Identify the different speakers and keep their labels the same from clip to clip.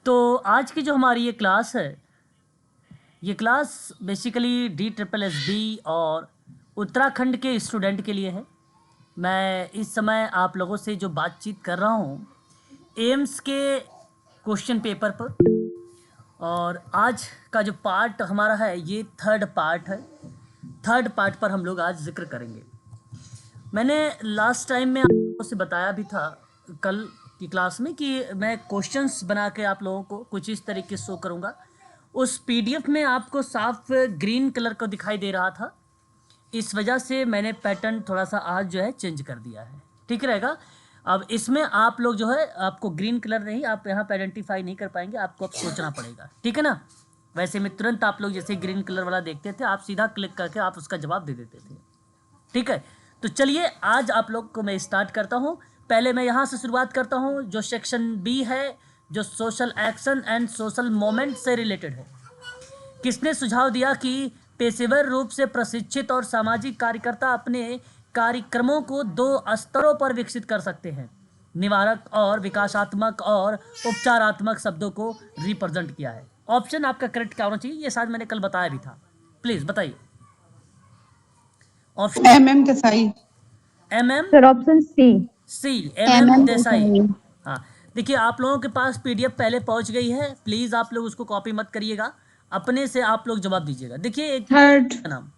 Speaker 1: तो आज की जो हमारी ये क्लास है, ये क्लास बेसिकली DSSB और उत्तराखंड के स्टूडेंट के लिए है। मैं इस समय आप लोगों से जो बातचीत कर रहा हूँ एम्स के क्वेश्चन पेपर पर, और आज का जो पार्ट हमारा है ये थर्ड पार्ट है। थर्ड पार्ट पर हम लोग आज जिक्र करेंगे। मैंने लास्ट टाइम में आप लोगों से बताया भी था कल की क्लास में कि मैं क्वेश्चंस बना के आप लोगों को कुछ इस तरीके से शो करूँगा। उस PDF में आपको साफ ग्रीन कलर का दिखाई दे रहा था, इस वजह से मैंने पैटर्न थोड़ा सा आज जो है चेंज कर दिया है। ठीक रहेगा। अब इसमें आप लोग जो है, आपको ग्रीन कलर नहीं, आप यहाँ पे आइडेंटिफाई नहीं कर पाएंगे, आपको अब सोचना पड़ेगा। ठीक है ना। वैसे में तुरंत आप लोग जैसे ग्रीन कलर वाला देखते थे, आप सीधा क्लिक करके आप उसका जवाब दे देते थे। ठीक है, तो चलिए आज आप लोग को मैं स्टार्ट करता हूँ। पहले मैं यहाँ से शुरुआत करता हूँ, जो सेक्शन बी है, जो social action and social moment से रिलेटेड है। किसने सुझाव दिया कि पेशेवर रूप से प्रशिक्षित और सामाजिक कार्यकर्ता अपने कार्यक्रमों को 2 स्तरों पर विकसित कर सकते हैं। निवारक और विकासात्मक और उपचारात्मक शब्दों को रिप्रेजेंट किया है। ऑप्शन आपका करेक्ट क्या होना चाहिए, ये शायद मैंने कल बताया भी था। प्लीज बताइए। Option
Speaker 2: MM Desai.
Speaker 1: MM
Speaker 3: sir option
Speaker 1: C, MM
Speaker 3: MM
Speaker 1: Desai.
Speaker 3: Desai.
Speaker 1: हाँ, देखिए आप लोगों के पास PDF पहले पहुंच गई है, प्लीज आप लोग उसको कॉपी मत करिएगा, अपने से आप लोग जवाब दीजिएगा। देखिए एक
Speaker 2: थर्ड।
Speaker 1: नाम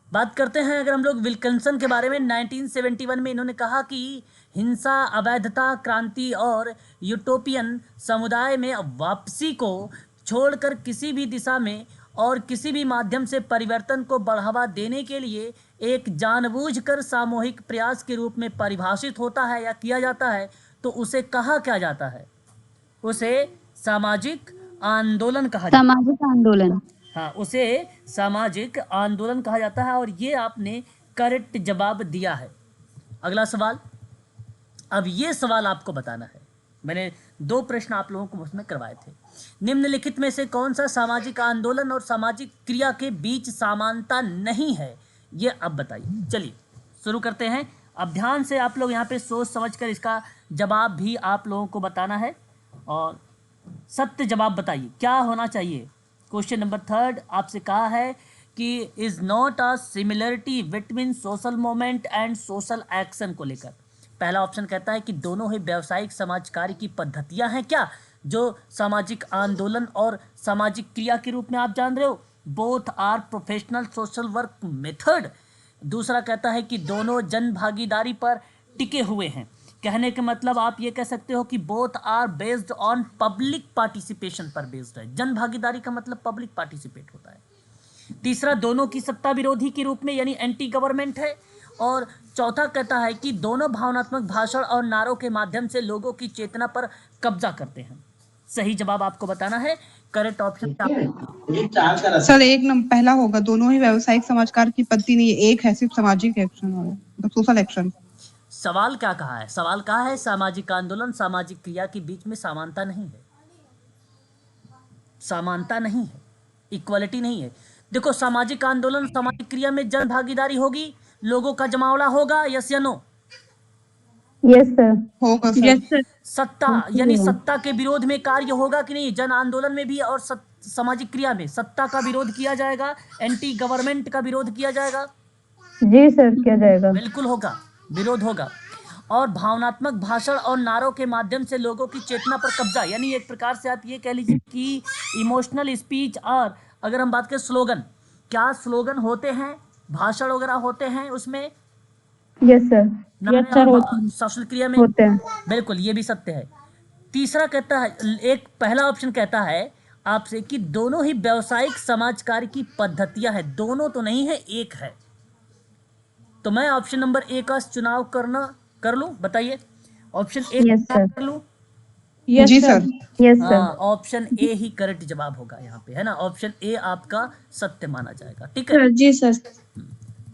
Speaker 1: बात करते हैं अगर हम लोग विल्किंसन के बारे में। 1971 में इन्होंने कहा कि हिंसा, अवैधता, क्रांति और यूटोपियन समुदाय में वापसी को छोड़कर किसी भी दिशा में और किसी भी माध्यम से परिवर्तन को बढ़ावा देने के लिए एक जानबूझकर सामूहिक प्रयास के रूप में परिभाषित होता है या किया जाता है, तो उसे कहा क्या जाता है? उसे सामाजिक आंदोलन कहा जाता है।
Speaker 3: सामाजिक आंदोलन।
Speaker 1: हाँ, उसे सामाजिक आंदोलन कहा जाता है, और ये आपने करेक्ट जवाब दिया है। अगला सवाल। अब ये सवाल आपको बताना है। मैंने 2 प्रश्न आप लोगों को उसमें करवाए थे। निम्नलिखित में से कौन सा सामाजिक आंदोलन और सामाजिक क्रिया के बीच समानता नहीं है, ये अब बताइए। चलिए शुरू करते हैं। अब ध्यान से आप लोग यहाँ पे सोच समझ कर इसका जवाब भी आप लोगों को बताना है, और सत्य जवाब बताइए क्या होना चाहिए। क्वेश्चन नंबर 3 आपसे कहा है कि is not a similarity between social movement and social action को लेकर। पहला ऑप्शन कहता है कि दोनों ही व्यावसायिक समाज कार्य की पद्धतियां हैं क्या, जो सामाजिक आंदोलन और सामाजिक क्रिया के रूप में आप जान रहे हो। Both are professional social work method. दूसरा कहता है कि दोनों जन भागीदारी पर टिके हुए हैं। कहने के मतलब आप ये कह सकते हो कि both are based on public participation पर बेस्ड है। जन भागीदारी का मतलब पब्लिक पार्टिसिपेट होता है। तीसरा, दोनों की सत्ता विरोधी के रूप में यानी एंटी गवर्नमेंट है। और चौथा कहता है कि दोनों भावनात्मक भाषण और नारों के माध्यम से लोगों की चेतना पर कब्जा करते हैं। सही जवाब आपको बताना है। करेक्ट ऑप्शन
Speaker 2: सर एक नंबर पहला होगा, दोनों ही व्यावसायिक समाजकार की पद्धति नहीं है, एक है सिर्फ सामाजिक एक्शन और मतलब सोशल एक्शन।
Speaker 1: सवाल क्या कहा है? सवाल कहा है सामाजिक आंदोलन सामाजिक क्रिया के बीच में समानता नहीं है। समानता नहीं है, इक्वलिटी नहीं है। देखो, सामाजिक आंदोलन सामाजिक क्रिया में जन भागीदारी होगी, लोगों का जमावड़ा होगा, यस या नो?
Speaker 3: Yes sir.
Speaker 2: होगा सर।
Speaker 3: Yes sir.
Speaker 1: सत्ता यानी सत्ता के विरोध में कार्य होगा कि नहीं? जन आंदोलन में भी और सामाजिक क्रिया में सत्ता का विरोध किया जाएगा, एंटी गवर्नमेंट का विरोध किया जाएगा।
Speaker 3: जी सर, किया जाएगा।
Speaker 1: बिल्कुल होगा, विरोध होगा। और भावनात्मक भाषण और नारों के माध्यम से लोगों की चेतना पर कब्जा, यानी एक प्रकार से आप ये कह लीजिए कि इमोशनल स्पीच। और अगर हम बात करें स्लोगन, क्या स्लोगन होते हैं, भाषण वगैरह होते हैं उसमें?
Speaker 3: Yes sir.
Speaker 1: नारे और सोशल क्रिया में
Speaker 3: होते हैं।
Speaker 1: बिल्कुल, ये भी सत्य है। तीसरा कहता है, एक पहला ऑप्शन कहता है आपसे कि दोनों ही व्यावसायिक समाज कार्य की पद्धतियां हैं। दोनों तो नहीं है, एक है। तो मैं ऑप्शन नंबर ए का चुनाव कर लूं? बताइए ऑप्शन ए
Speaker 3: यस सर।
Speaker 1: कर लूं?
Speaker 2: जी सर।
Speaker 3: यस
Speaker 1: हाँ,
Speaker 3: sir.
Speaker 1: Option A he correct जवाब होगा यहाँ पे, है ना। ऑप्शन ए आपका सत्य माना जाएगा। ठीक है,
Speaker 3: जी सर।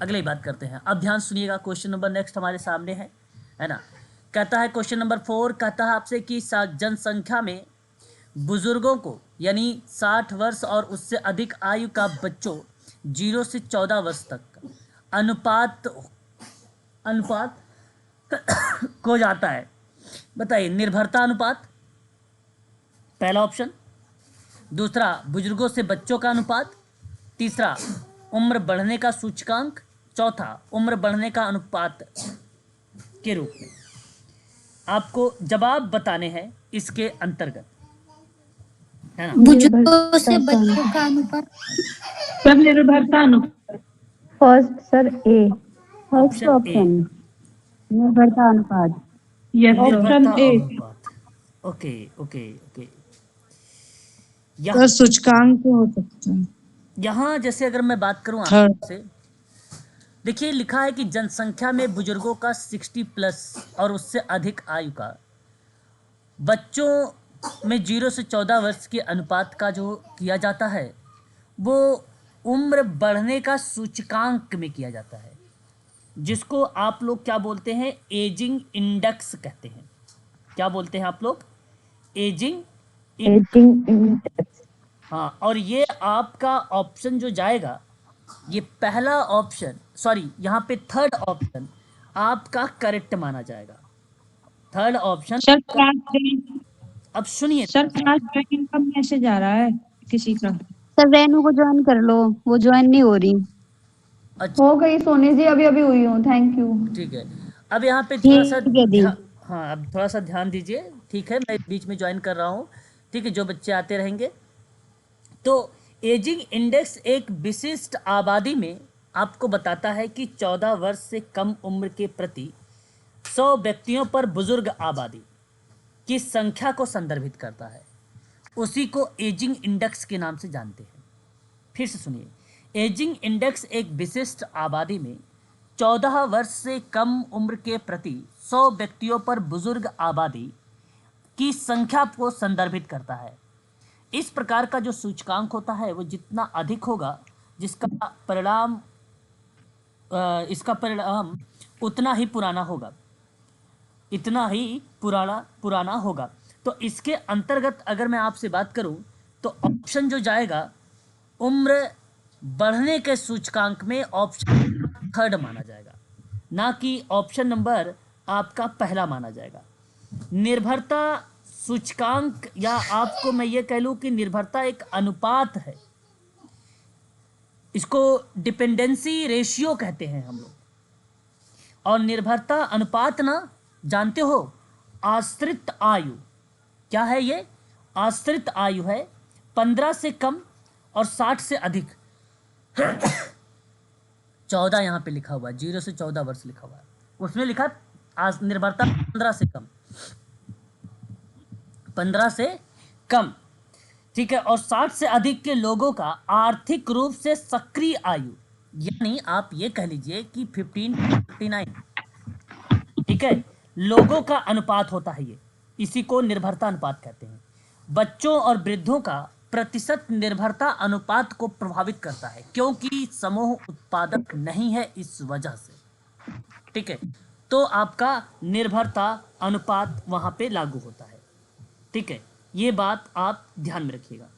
Speaker 1: अगली बात करते हैं। अब ध्यान सुनिएगा, क्वेश्चन नंबर नेक्स्ट हमारे सामने है ना। कहता है क्वेश्चन नंबर 4 कहता है आपसे कि जनसंख्या में बुजुर्गों को यानी 60 वर्ष और उससे अधिक आयु का बच्चों 0 से 14 वर्ष तक अनुपात हो जाता है। बताइए, निर्भरता अनुपात, पहला ऑप्शन। दूसरा, बुजुर्गों से बच्चों का अनुपात। तीसरा, उम्र बढ़ने का सूचकांक। चौथा, उम्र बढ़ने का अनुपात के रूप में। आपको जवाब बताने हैं इसके अंतर्गत, है ना।
Speaker 4: बुजुर्गों से बच्चों का अनुपात।
Speaker 2: सब निर्भरता अनुपात।
Speaker 3: First sir A, first
Speaker 1: option A,
Speaker 3: option निर्भरता अनुपात।
Speaker 2: यस ऑप्शन
Speaker 1: निर्भरता
Speaker 2: ए।
Speaker 1: अनुपात। Okay okay okay.
Speaker 5: सर सूचकांक हो सकता है।
Speaker 1: यहाँ जैसे अगर मैं बात करूँ
Speaker 5: थर्ड।
Speaker 1: आपसे, देखिए लिखा है कि जनसंख्या में बुजुर्गों का 60+ और उससे अधिक आयु का, बच्चों में 0 से 14 वर्ष के अनुपात का जो किया जाता है वो उम्र बढ़ने का सूचकांक में किया जाता है, जिसको आप लोग क्या बोलते हैं, एजिंग इंडेक्स कहते हैं। क्या बोलते हैं आप लोग, एजिंग
Speaker 3: एजिंग इंडेक्स।
Speaker 1: हाँ, और ये आपका ऑप्शन जो जाएगा, ये पहला ऑप्शन, सॉरी यहाँ पे थर्ड ऑप्शन आपका करेक्ट माना जाएगा। Third option.
Speaker 5: सर क्लास
Speaker 1: अब सुनिए,
Speaker 5: सर क्लास ज्वाइन का मैसेज आ रहा है किसी का।
Speaker 3: सर रेनू को ज्वाइन कर लो, वो ज्वाइन नहीं हो रही।
Speaker 1: अच्छा
Speaker 6: हो गई सोनी जी, अभी अभी हुई हूँ, थैंक यू।
Speaker 1: ठीक है। अब यहाँ पे थोड़ा सा
Speaker 3: ठीक है दी।
Speaker 1: हाँ, अब थोड़ा सा ध्यान दीजिए, ठीक है। मैं बीच में ज्वाइन कर रहा हूँ, ठीक है, जो बच्चे आते रहेंगे। तो एजिंग इंडेक्स एक विशिष्ट आबादी में आपको बताता है कि 14 वर्ष से कम उम्र के प्रति 100 व्यक्तियों पर बुजुर्ग आबादी की संख्या को संदर्भित करता है। उसी को एजिंग इंडेक्स के नाम से जानते हैं। फिर से सुनिए, एजिंग इंडेक्स एक विशिष्ट आबादी में 14 वर्ष से कम उम्र के प्रति 100 व्यक्तियों पर बुजुर्ग आबादी की संख्या को संदर्भित करता है। इस प्रकार का जो सूचकांक होता है वो जितना अधिक होगा, इसका परिणाम उतना ही पुराना होगा, इतना ही पुराना होगा। तो इसके अंतर्गत अगर मैं आपसे बात करूं तो ऑप्शन जो जाएगा उम्र बढ़ने के सूचकांक में ऑप्शन थर्ड माना जाएगा, ना कि ऑप्शन नंबर आपका पहला माना जाएगा। निर्भरता सूचकांक, या आपको मैं ये कह लूँ कि निर्भरता एक अनुपात है, इसको डिपेंडेंसी रेशियो कहते हैं हम लोग। और निर्भरता अनुपात ना जानते हो, आश्रित आयु क्या है, ये आश्रित आयु है 15 से कम और 60 से अधिक। 14 यहाँ पे लिखा हुआ है, 0 से 14 वर्ष लिखा हुआ है, उसमें लिखा निर्भरता 15 से कम, 15 से कम, ठीक है। और 60 से अधिक के लोगों का आर्थिक रूप से सक्रिय आयु, यानी आप ये कह लीजिए कि 15 to 59, ठीक है, लोगों का अनुपात होता है ये, इसी को निर्भरता अनुपात कहते हैं। बच्चों और वृद्धों का प्रतिशत निर्भरता अनुपात को प्रभावित करता है, क्योंकि समूह उत्पादक नहीं है इस वजह से, ठीक है। तो आपका निर्भरता अनुपात वहां पे लागू होता है, ठीक है। ये बात आप ध्यान में रखिएगा।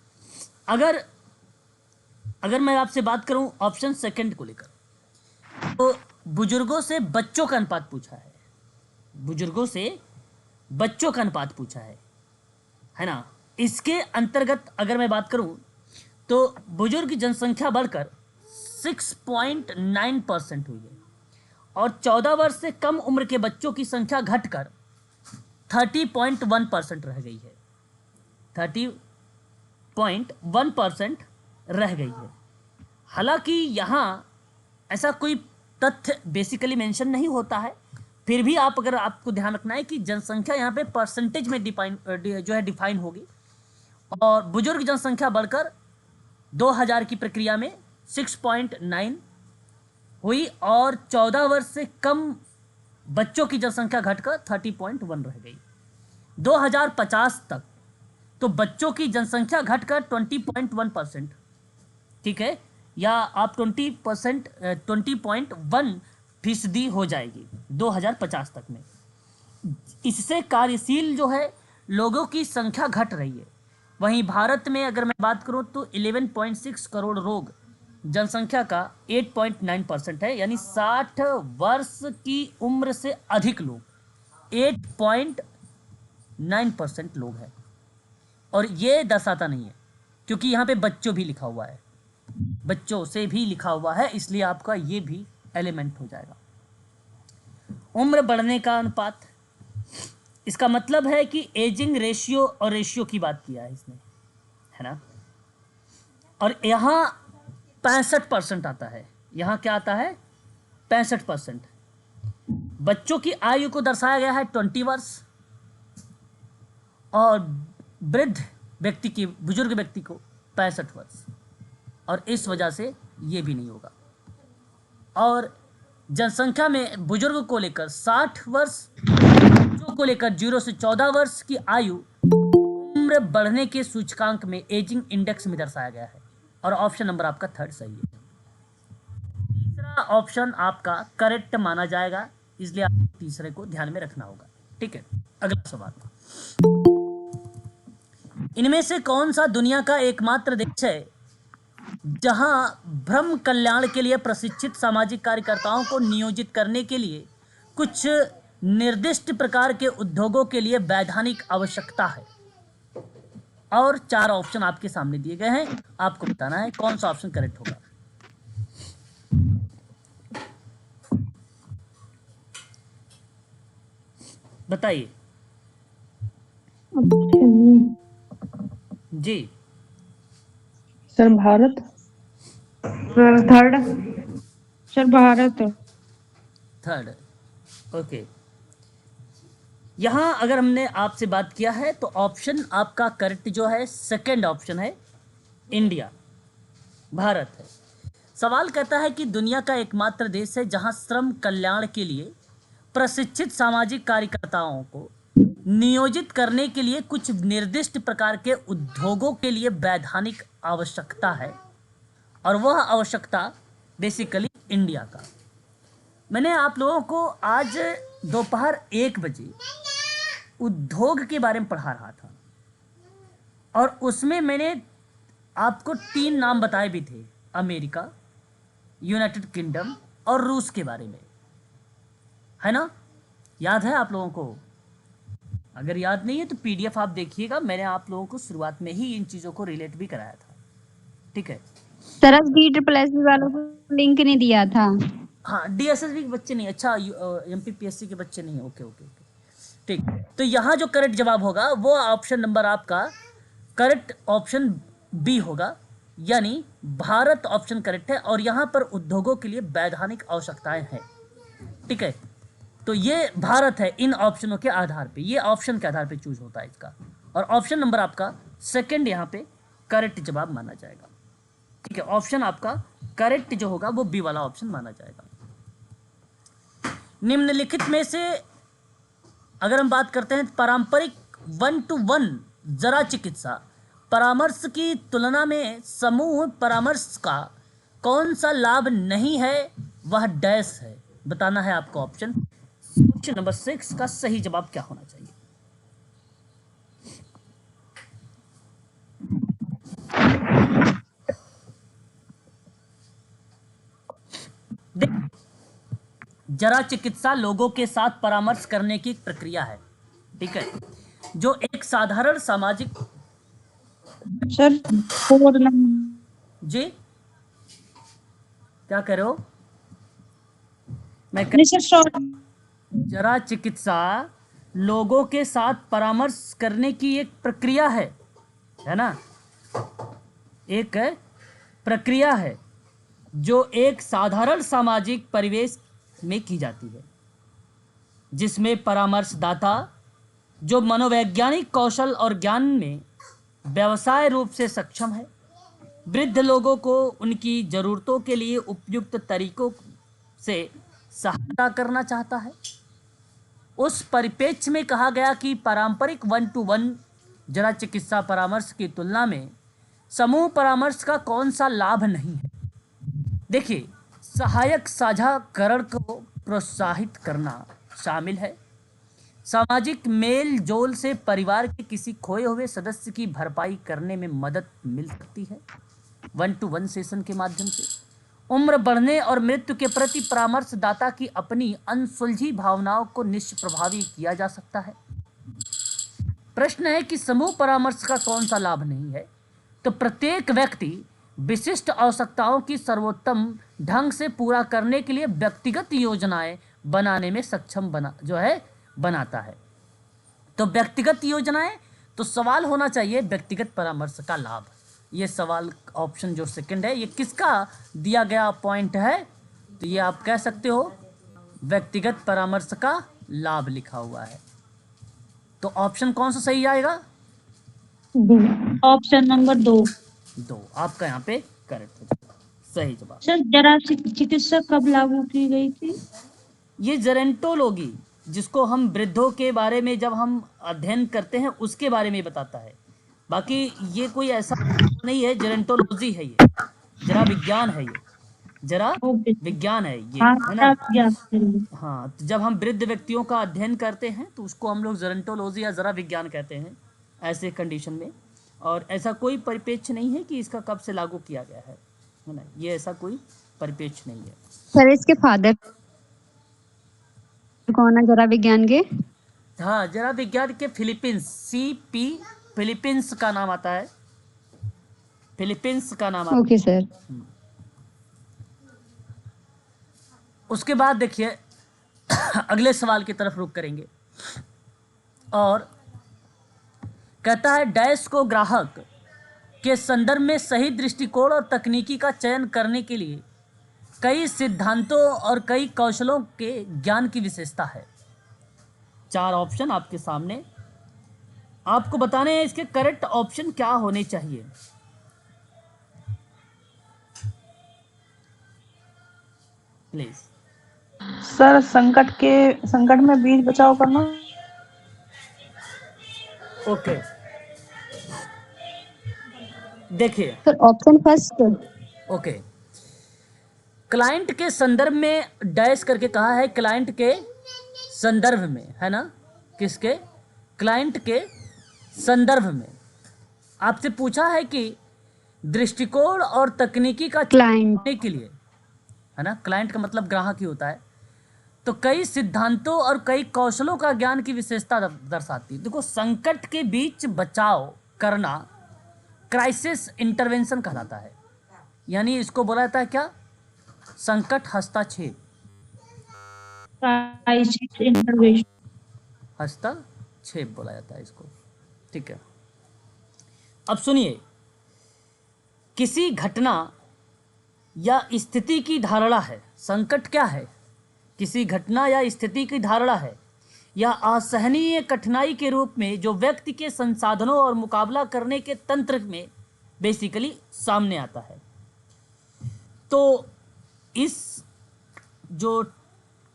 Speaker 1: अगर मैं आपसे बात करूं ऑप्शन सेकंड को लेकर, तो बुजुर्गों से बच्चों का अनुपात पूछा है, बुजुर्गों से बच्चों का अनुपात पूछा है ना। इसके अंतर्गत अगर मैं बात करूं तो बुजुर्ग जनसंख्या बढ़कर 6.9% हुई है, और 14 वर्ष से कम उम्र के बच्चों की संख्या घटकर 30.1% रह गई है, 30.1% रह गई है। हालांकि यहाँ ऐसा कोई तथ्य बेसिकली मेंशन नहीं होता है, फिर भी अगर आपको ध्यान रखना है कि जनसंख्या यहाँ पे परसेंटेज में डिफाइन होगी, और बुजुर्ग जनसंख्या बढ़कर 2000 की प्रक्रिया में 6.9 हुई, और 14 वर्ष से कम बच्चों की जनसंख्या घटकर 30.1 रह गई। 2050 तक तो बच्चों की जनसंख्या घटकर 20.1%, ठीक है, या आप 20.1% हो जाएगी 2050 तक में। इससे कार्यशील जो है लोगों की संख्या घट रही है। वहीं भारत में अगर मैं बात करूं तो 11.6 करोड़ लोग जनसंख्या का 8.9% है, यानी 60 वर्ष की उम्र से अधिक लोग 8.9% लोग हैं। और ये दर्शाता नहीं है क्योंकि यहाँ पे बच्चों भी लिखा हुआ है, बच्चों से भी लिखा हुआ है, इसलिए आपका ये भी एलिमेंट हो जाएगा। उम्र बढ़ने का अनुपात, इसका मतलब है कि एजिंग रेशियो और रेशियो की बात किया है इसने, है ना। और यहाँ 65% आता है, यहाँ क्या आता है 65%। बच्चों की आयु को दर्शाया गया है 20 वर्ष और वृद्ध व्यक्ति की, बुजुर्ग व्यक्ति को 65 वर्ष, और इस वजह से ये भी नहीं होगा। और जनसंख्या में बुजुर्ग को लेकर 60 वर्ष, बच्चों को लेकर 0 से 14 वर्ष की आयु उम्र बढ़ने के सूचकांक में एजिंग इंडेक्स में दर्शाया गया है। और ऑप्शन नंबर आपका 3 सही है। तीसरा ऑप्शन आपका करेक्ट माना जाएगा, इसलिए आपको तीसरे को ध्यान में रखना होगा। ठीक है, अगला सवाल, इनमें से कौन सा दुनिया का एकमात्र देश है जहां भ्रम कल्याण के लिए प्रशिक्षित सामाजिक कार्यकर्ताओं को नियोजित करने के लिए कुछ निर्दिष्ट प्रकार के उद्योगों के लिए वैधानिक आवश्यकता है? और 4 ऑप्शन आपके सामने दिए गए हैं, आपको बताना है कौन सा ऑप्शन करेक्ट होगा। बताइए जी।
Speaker 5: Sir Bharat.
Speaker 2: Third.
Speaker 5: Sir Bharat.
Speaker 1: 3rd, okay. यहाँ अगर हमने आपसे बात किया है तो ऑप्शन आपका करेक्ट जो है 2nd ऑप्शन है, इंडिया, भारत है। सवाल कहता है कि दुनिया का एकमात्र देश है जहाँ श्रम कल्याण के लिए प्रशिक्षित सामाजिक कार्यकर्ताओं को नियोजित करने के लिए कुछ निर्दिष्ट प्रकार के उद्योगों के लिए वैधानिक आवश्यकता है, और वह आवश्यकता बेसिकली इंडिया का। मैंने आप लोगों को आज दोपहर 1 बजे उद्योग के बारे में पढ़ा रहा था, और उसमें मैंने आपको 3 नाम बताए भी थे, अमेरिका, यूनाइटेड किंगडम और रूस के बारे में, है ना। याद है आप लोगों को? अगर याद नहीं है तो पीडीएफ आप देखिएगा, मैंने आप लोगों को शुरुआत में ही इन चीज़ों को रिलेट भी कराया था। ठीक है
Speaker 3: सर अब DSSB वालों को लिंक नहीं दिया था।
Speaker 1: हाँ, डीएसएसबी के बच्चे नहीं, अच्छा एमपीपीएससी के बच्चे नहीं, ओके ओके ओके, ठीक। तो यहाँ जो करेक्ट जवाब होगा वो ऑप्शन नंबर आपका करेक्ट ऑप्शन बी होगा, यानी भारत ऑप्शन करेक्ट है, और यहाँ पर उद्योगों के लिए वैधानिक आवश्यकताएं हैं। ठीक है, तो ये भारत है इन ऑप्शनों के आधार पे, ये ऑप्शन के आधार पे चूज होता है इसका, और ऑप्शन नंबर आपका 2nd यहाँ पे करेक्ट जवाब माना जाएगा। ठीक है, ऑप्शन आपका करेक्ट जो होगा वो बी वाला ऑप्शन माना जाएगा। निम्नलिखित में से अगर हम बात करते हैं पारंपरिक 1-to-1 जरा चिकित्सा परामर्श की तुलना में समूह परामर्श का कौन सा लाभ नहीं है, वह डैश है। बताना है आपको ऑप्शन। क्वेश्चन नंबर 6 का सही जवाब क्या होना चाहिए? जरा चिकित्सा लोगों के साथ परामर्श करने की प्रक्रिया है, ठीक है, जो एक साधारण सामाजिक।
Speaker 5: Sir 4 number.
Speaker 1: जी क्या कह रहे हो? मैं जरा चिकित्सा लोगों के साथ परामर्श करने की एक प्रक्रिया है ना, एक प्रक्रिया है जो एक साधारण सामाजिक परिवेश में की जाती है, जिसमें परामर्शदाता जो मनोवैज्ञानिक कौशल और ज्ञान में व्यवसाय रूप से सक्षम है, वृद्ध लोगों को उनकी ज़रूरतों के लिए उपयुक्त तरीकों से सहायता करना चाहता है। उस परिप्रेक्ष्य में कहा गया कि पारंपरिक 1-to-1 जरा चिकित्सा परामर्श की तुलना में समूह परामर्श का कौन सा लाभ नहीं है। देखिए, सहायक साझाकरण को प्रोत्साहित करना शामिल है। सामाजिक मेल जोल से परिवार के किसी खोए हुए सदस्य की भरपाई करने में मदद मिल सकती है 1-to-1 सेशन के माध्यम से। उम्र बढ़ने और मृत्यु के प्रति परामर्शदाता की अपनी अनसुलझी भावनाओं को निष्प्रभावी किया जा सकता है। प्रश्न है कि समूह परामर्श का कौन सा लाभ नहीं है? तो प्रत्येक व्यक्ति विशिष्ट आवश्यकताओं की सर्वोत्तम ढंग से पूरा करने के लिए व्यक्तिगत योजनाएं बनाने में सक्षम बनाता है। तो व्यक्तिगत योजनाएं, तो सवाल होना चाहिए व्यक्तिगत परामर्श का लाभ। ये सवाल ऑप्शन जो सेकंड है ये किसका दिया गया पॉइंट है? तो ये आप कह सकते हो व्यक्तिगत परामर्श का लाभ लिखा हुआ है। तो ऑप्शन कौन सा सही आएगा?
Speaker 5: Option number 2।
Speaker 1: आपका यहाँ पे करेक्ट हो जाएगा, सही जवाब।
Speaker 5: सर जरा चिकित्सा कब लागू की गई थी?
Speaker 1: ये जेरेंटोलॉजी, जिसको हम वृद्धों के बारे में जब हम अध्ययन करते हैं उसके बारे में बताता है। बाकी ये कोई ऐसा नहीं है, जेरेंटोलॉजी है, ये जरा विज्ञान है, ये जरा विज्ञान है ये, है ना? हाँ, तो जब हम वृद्ध व्यक्तियों का अध्ययन करते हैं तो उसको हम लोग जेरेंटोलॉजी या जरा विज्ञान कहते हैं ऐसे कंडीशन में। और ऐसा कोई परिपेक्ष नहीं है कि इसका कब से लागू किया गया है ना? ये ऐसा कोई परिपेक्ष नहीं है।
Speaker 3: सर इसके फादर कौन है जरा विज्ञान के?
Speaker 1: हाँ, जरा विज्ञान के फिलीपींस का नाम आता है, फिलीपींस का नाम आता है।
Speaker 3: Okay sir.
Speaker 1: उसके बाद देखिए अगले सवाल की तरफ रुख करेंगे और कहता है डैश को ग्राहक के संदर्भ में सही दृष्टिकोण और तकनीकी का चयन करने के लिए कई सिद्धांतों और कई कौशलों के ज्ञान की विशेषता है। 4 ऑप्शन आपके सामने, आपको बताने हैं इसके करेक्ट ऑप्शन क्या होने चाहिए। प्लीज।
Speaker 5: सर संकट में बीज बचाव करना।
Speaker 1: ओके, देखिए
Speaker 3: sir option first.
Speaker 1: Okay, client के संदर्भ में डैश करके कहा है, क्लाइंट के संदर्भ में, है ना? किसके? क्लाइंट के संदर्भ में आपसे पूछा है कि दृष्टिकोण और तकनीकी का
Speaker 3: क्लाइंट
Speaker 1: के लिए, है ना? क्लाइंट का मतलब ग्राहक ही होता है। तो कई सिद्धांतों और कई कौशलों का ज्ञान की विशेषता दर्शाती है। देखो, संकट के बीच बचाव करना क्राइसिस इंटरवेंशन कहलाता है, यानी इसको बोला जाता है क्या? संकट हस्तक्षेप। हस्तक्षेप बोला जाता है इसको, ठीक है। अब सुनिए, किसी घटना या स्थिति की धारणा है। संकट क्या है? किसी घटना या स्थिति की धारणा है या असहनीय कठिनाई के रूप में जो व्यक्ति के संसाधनों और मुकाबला करने के तंत्र में बेसिकली सामने आता है। तो इस जो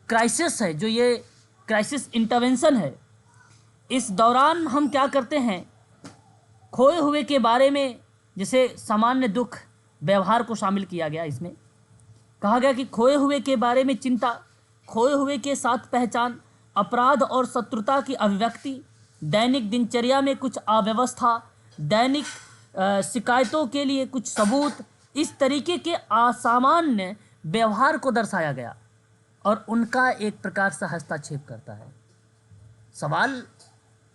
Speaker 1: क्राइसिस है, जो ये क्राइसिस इंटरवेंशन है, इस दौरान हम क्या करते हैं? खोए हुए के बारे में, जैसे सामान्य दुख व्यवहार को शामिल किया गया। इसमें कहा गया कि खोए हुए के बारे में चिंता, खोए हुए के साथ पहचान, अपराध और शत्रुता की अभिव्यक्ति, दैनिक दिनचर्या में कुछ अव्यवस्था, दैनिक शिकायतों के लिए कुछ सबूत, इस तरीके के असामान्य व्यवहार को दर्शाया गया और उनका एक प्रकार से हस्तक्षेप करता है। सवाल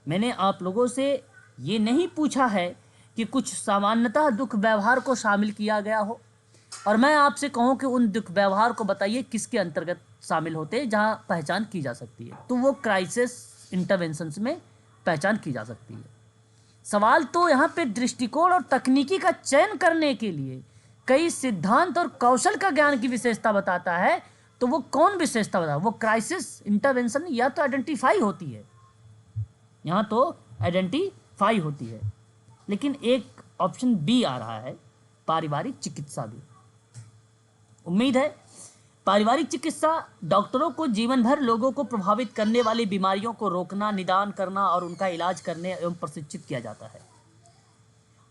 Speaker 1: मैंने आप लोगों से ये नहीं पूछा है कि कुछ सामान्यतः दुख व्यवहार को शामिल किया गया हो, और मैं आपसे कहूँ कि उन दुख व्यवहार को बताइए किसके अंतर्गत शामिल होते हैं जहाँ पहचान की जा सकती है। तो वो क्राइसिस इंटरवेंशंस में पहचान की जा सकती है। सवाल तो यहाँ पे दृष्टिकोण और तकनीकी का चयन करने के लिए कई सिद्धांत और कौशल का ज्ञान की विशेषता बताता है। तो वो कौन विशेषता बताता है? वो क्राइसिस इंटरवेंशन या तो आइडेंटिफाई होती है, यहाँ तो आइडेंटिफाई होती है, लेकिन एक ऑप्शन बी आ रहा है, पारिवारिक चिकित्सा भी। उम्मीद है पारिवारिक चिकित्सा डॉक्टरों को जीवन भर लोगों को प्रभावित करने वाली बीमारियों को रोकना, निदान करना और उनका इलाज करने एवं प्रशिक्षित किया जाता है।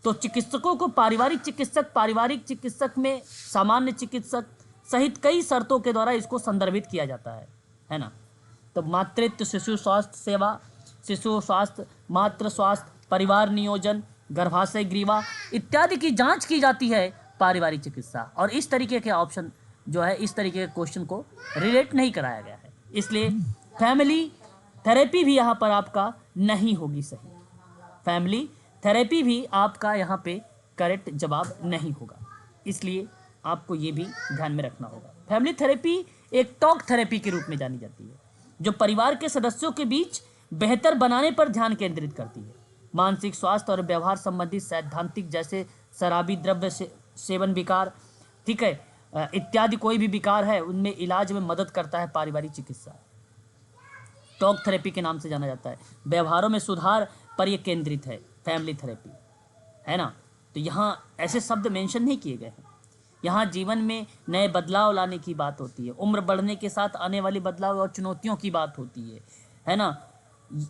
Speaker 1: तो चिकित्सकों को पारिवारिक चिकित्सक में सामान्य चिकित्सक सहित कई शर्तों के द्वारा इसको संदर्भित किया जाता है ना? तो मातृत्व शिशु स्वास्थ्य सेवा, शिशु स्वास्थ्य, मातृ स्वास्थ्य, परिवार नियोजन, गर्भाशय ग्रीवा इत्यादि की जांच की जाती है पारिवारिक चिकित्सा। और इस तरीके के ऑप्शन जो है, इस तरीके के क्वेश्चन को रिलेट नहीं कराया गया है, इसलिए फैमिली थेरेपी भी यहाँ पर आपका नहीं होगी सही। फैमिली थेरेपी भी आपका यहाँ पे करेक्ट जवाब नहीं होगा, इसलिए आपको ये भी ध्यान में रखना होगा। फैमिली थेरेपी एक टॉक थेरेपी के रूप में जानी जाती है, जो परिवार के सदस्यों के बीच बेहतर बनाने पर ध्यान केंद्रित करती है। मानसिक स्वास्थ्य और व्यवहार संबंधी सैद्धांतिक, जैसे शराबी द्रव्य सेवन विकार, ठीक है, इत्यादि कोई भी विकार है, उनमें इलाज में मदद करता है पारिवारिक चिकित्सा। टॉक थेरेपी के नाम से जाना जाता है। व्यवहारों में सुधार पर यह केंद्रित है फैमिली थेरेपी, है ना। तो यहाँ ऐसे शब्द मेंशन नहीं किए गए हैं। यहाँ जीवन में नए बदलाव लाने की बात होती है, उम्र बढ़ने के साथ आने वाली बदलाव और चुनौतियों की बात होती है ना।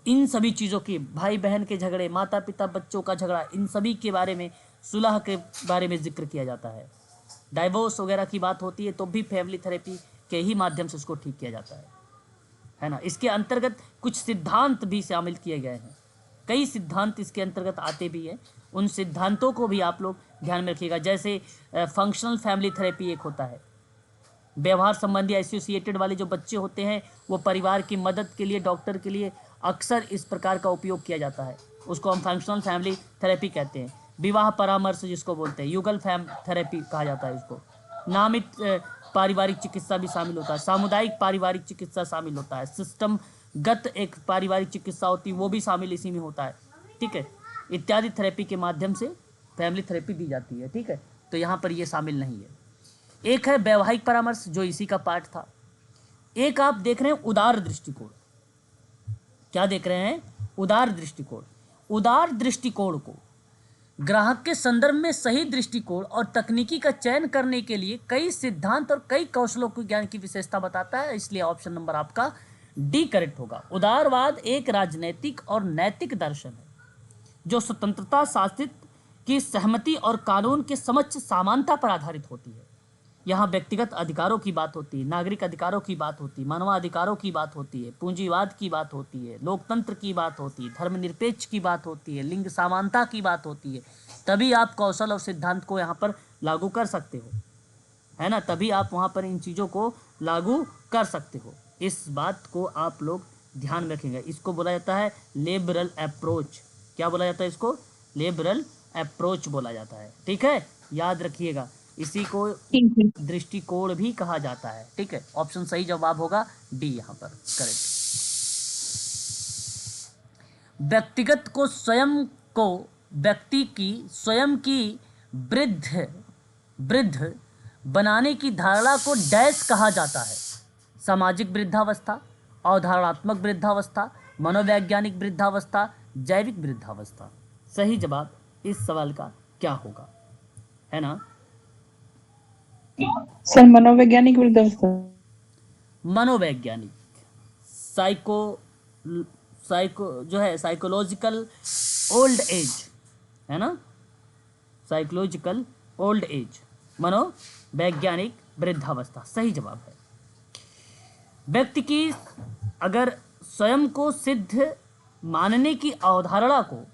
Speaker 1: इन सभी चीज़ों की, भाई बहन के झगड़े, माता पिता बच्चों का झगड़ा, इन सभी के बारे में, सुलह के बारे में जिक्र किया जाता है। डाइवोर्स वगैरह की बात होती है तो भी फैमिली थेरेपी के ही माध्यम से उसको ठीक किया जाता है ना। इसके अंतर्गत कुछ सिद्धांत भी शामिल किए गए हैं, कई सिद्धांत इसके अंतर्गत आते भी हैं। उन सिद्धांतों को भी आप लोग ध्यान में रखिएगा। जैसे फंक्शनल फैमिली थेरेपी एक होता है। व्यवहार संबंधी एसोसिएटेड वाले जो बच्चे होते हैं, वो परिवार की मदद के लिए, डॉक्टर के लिए अक्सर इस प्रकार का उपयोग किया जाता है, उसको हम फंक्शनल फैमिली थेरेपी कहते हैं। विवाह परामर्श जिसको बोलते हैं, युगल थेरेपी कहा जाता है इसको। नामित पारिवारिक चिकित्सा भी शामिल होता है, सामुदायिक पारिवारिक चिकित्सा शामिल होता है, सिस्टमगत एक पारिवारिक चिकित्सा होती है, वो भी शामिल इसी में होता है, ठीक है। इत्यादि थेरेपी के माध्यम से फैमिली थेरेपी दी जाती है, ठीक है। तो यहाँ पर ये शामिल नहीं है। एक है वैवाहिक परामर्श, जो इसी का पार्ट था। एक आप देख रहे हैं उदार दृष्टिकोण। क्या देख रहे हैं? उदार दृष्टिकोण। उदार दृष्टिकोण को ग्राहक के संदर्भ में सही दृष्टिकोण और तकनीकी का चयन करने के लिए कई सिद्धांत और कई कौशलों को ज्ञान की विशेषता बताता है, इसलिए ऑप्शन नंबर आपका डी करेक्ट होगा। उदारवाद एक राजनैतिक और नैतिक दर्शन है जो स्वतंत्रता, शासित की सहमति और कानून के समक्ष समानता पर आधारित होती है। यहाँ व्यक्तिगत अधिकारों की बात होती है, नागरिक अधिकारों की बात होती है, मानवाधिकारों की बात होती है, पूंजीवाद की बात होती है, लोकतंत्र की बात होती है, धर्मनिरपेक्ष की बात होती है, लिंग समानता की बात होती है। तभी आप कौशल और सिद्धांत को यहाँ पर लागू कर सकते हो, है ना। तभी आप वहाँ पर इन चीज़ों को लागू कर सकते हो। इस बात को आप लोग ध्यान में रखेंगे। इसको बोला जाता है लिबरल अप्रोच। क्या बोला जाता है इसको? लिबरल अप्रोच बोला जाता है, ठीक है, याद रखिएगा। इसी को दृष्टिकोण भी कहा जाता है, ठीक है। ऑप्शन सही जवाब होगा डी यहाँ पर करेक्ट। व्यक्तिगत को व्यक्ति की स्वयं की वृद्ध बनाने की धारणा को डैश कहा जाता है। सामाजिक वृद्धावस्था, अवधारणात्मक वृद्धावस्था, मनोवैज्ञानिक वृद्धावस्था, जैविक वृद्धावस्था। सही जवाब इस सवाल का क्या होगा, है ना।
Speaker 5: सर मनोवैज्ञानिक वृद्धावस्था।
Speaker 1: मनोवैज्ञानिक, साइको जो है साइकोलॉजिकल ओल्ड एज, है ना, साइकोलॉजिकल ओल्ड एज, मनोवैज्ञानिक वृद्धावस्था सही जवाब है। व्यक्ति की अगर स्वयं को सिद्ध मानने की अवधारणा को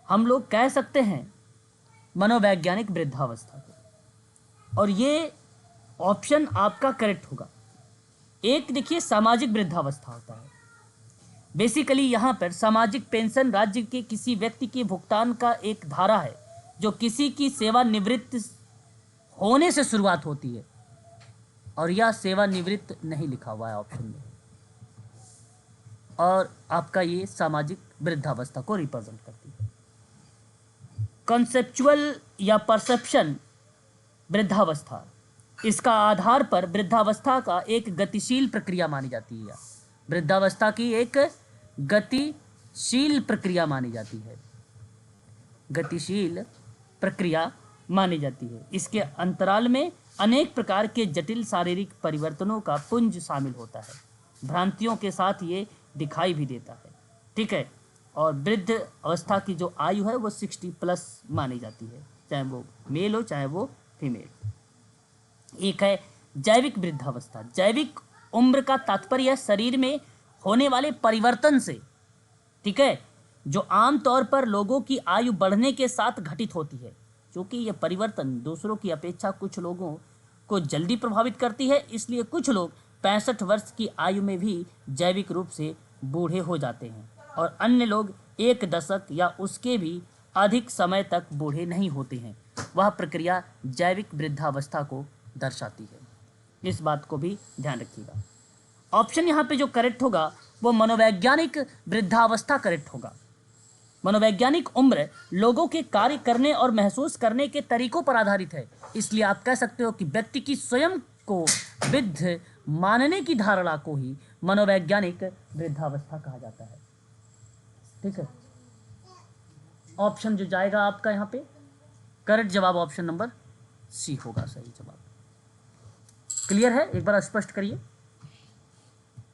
Speaker 1: हम लोग कह सकते हैं मनोवैज्ञानिक वृद्धावस्था को, और ये ऑप्शन आपका करेक्ट होगा। एक देखिए सामाजिक वृद्धावस्था होता है। बेसिकली यहाँ पर सामाजिक पेंशन राज्य के किसी व्यक्ति के भुगतान का एक धारा है जो किसी की सेवानिवृत्त होने से शुरुआत होती है, और यह सेवानिवृत्त नहीं लिखा हुआ है ऑप्शन में, और आपका ये सामाजिक वृद्धावस्था को रिप्रेजेंट करती है। कॉन्सेप्चुअल या परसेप्शन वृद्धावस्था, इसका आधार पर वृद्धावस्था का एक गतिशील प्रक्रिया मानी जाती है। वृद्धावस्था की एक गतिशील प्रक्रिया मानी जाती है, गतिशील प्रक्रिया मानी जाती है। इसके अंतराल में अनेक प्रकार के जटिल शारीरिक परिवर्तनों का पुंज शामिल होता है। भ्रांतियों के साथ ये दिखाई भी देता है, ठीक है। और वृद्ध अवस्था की जो आयु है वो 60+ मानी जाती है, चाहे वो मेल हो चाहे वो फीमेल। एक है जैविक वृद्धावस्था। जैविक उम्र का तात्पर्य शरीर में होने वाले परिवर्तन से, ठीक है, जो आमतौर पर लोगों की आयु बढ़ने के साथ घटित होती है। क्योंकि ये परिवर्तन दूसरों की अपेक्षा कुछ लोगों को जल्दी प्रभावित करती है, इसलिए कुछ लोग 65 वर्ष की आयु में भी जैविक रूप से बूढ़े हो जाते हैं और अन्य लोग एक दशक या उसके भी अधिक समय तक बूढ़े नहीं होते हैं। वह प्रक्रिया जैविक वृद्धावस्था को दर्शाती है। इस बात को भी ध्यान रखिएगा। ऑप्शन यहाँ पे जो करेक्ट होगा वो मनोवैज्ञानिक वृद्धावस्था करेक्ट होगा। मनोवैज्ञानिक उम्र लोगों के कार्य करने और महसूस करने के तरीकों पर आधारित है, इसलिए आप कह सकते हो कि व्यक्ति की स्वयं को वृद्ध मानने की धारणा को ही मनोवैज्ञानिक वृद्धावस्था कहा जाता है। ठीक है, ऑप्शन जो जाएगा आपका यहाँ पे करेक्ट जवाब ऑप्शन नंबर सी होगा सही जवाब। क्लियर है? एक बार स्पष्ट करिए।